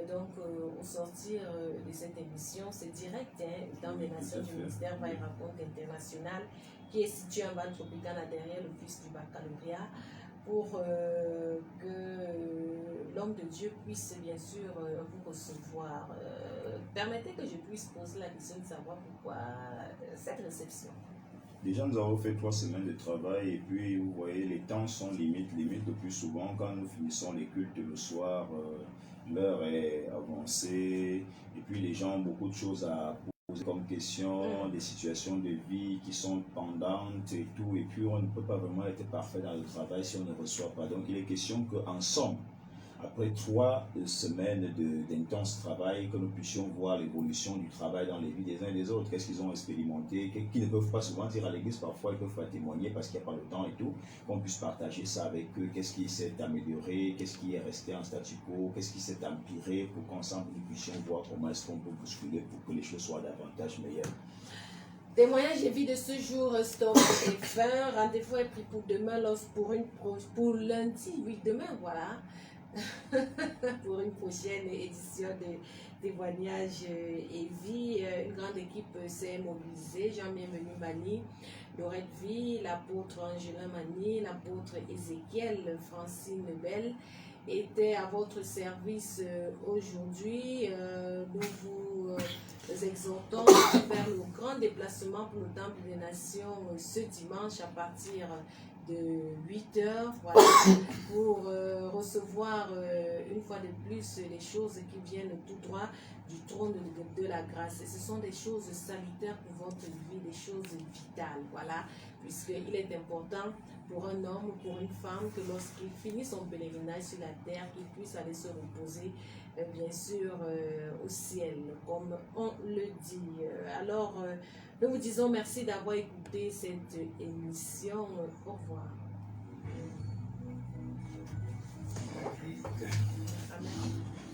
Donc au sortir de cette émission, c'est direct dans les nations du ministère Vaille-Raconte International qui est situé en Val Tropicana derrière l'office du baccalauréat pour que l'homme de Dieu puisse bien sûr vous recevoir. Permettez que je puisse poser la question de savoir pourquoi cette réception. Déjà, nous avons fait 3 semaines de travail et puis vous voyez, les temps sont limites le plus souvent. Quand nous finissons les cultes le soir, l'heure est avancée et puis les gens ont beaucoup de choses à poser comme questions, des situations de vie qui sont pendantes et tout. Et puis on ne peut pas vraiment être parfait dans le travail si on ne reçoit pas. Donc il est question qu'en somme, après 3 semaines d'intense travail, que nous puissions voir l'évolution du travail dans les vies des uns et des autres. Qu'est-ce qu'ils ont expérimenté, qu'ils ne peuvent pas souvent dire à l'église, parfois ils peuvent pas témoigner parce qu'il n'y a pas le temps et tout. Qu'on puisse partager ça avec eux, qu'est-ce qui s'est amélioré, qu'est-ce qui est resté en statu quo, qu'est-ce qui s'est empiré, pour qu'ensemble nous puissions voir comment est-ce qu'on peut bousculer pour que les choses soient davantage meilleures. Témoignage et vie de ce jour, stop et fin. Rendez-vous est pris pour demain, pour lundi, oui, demain, voilà. Pour une prochaine édition de témoignages et vie. Une grande équipe s'est mobilisée. Jean-Bienvenu Mani, Laurette Vie, l'apôtre Angelin Mani, l'apôtre Ézéchiel Francine Bell étaient à votre service aujourd'hui. Nous vous exhortons à faire le grand déplacement pour le Temple des Nations ce dimanche à partir de 8h, voilà, pour recevoir une fois de plus les choses qui viennent tout droit du trône de la grâce. Et ce sont des choses salutaires pour votre vie, des choses vitales, voilà, puisqu'il est important pour un homme ou pour une femme que lorsqu'il finit son pèlerinage sur la terre, qu'il puisse aller se reposer, bien sûr, au ciel, comme on le dit. Alors, nous vous disons merci d'avoir écouté cette émission. Au revoir. Amen.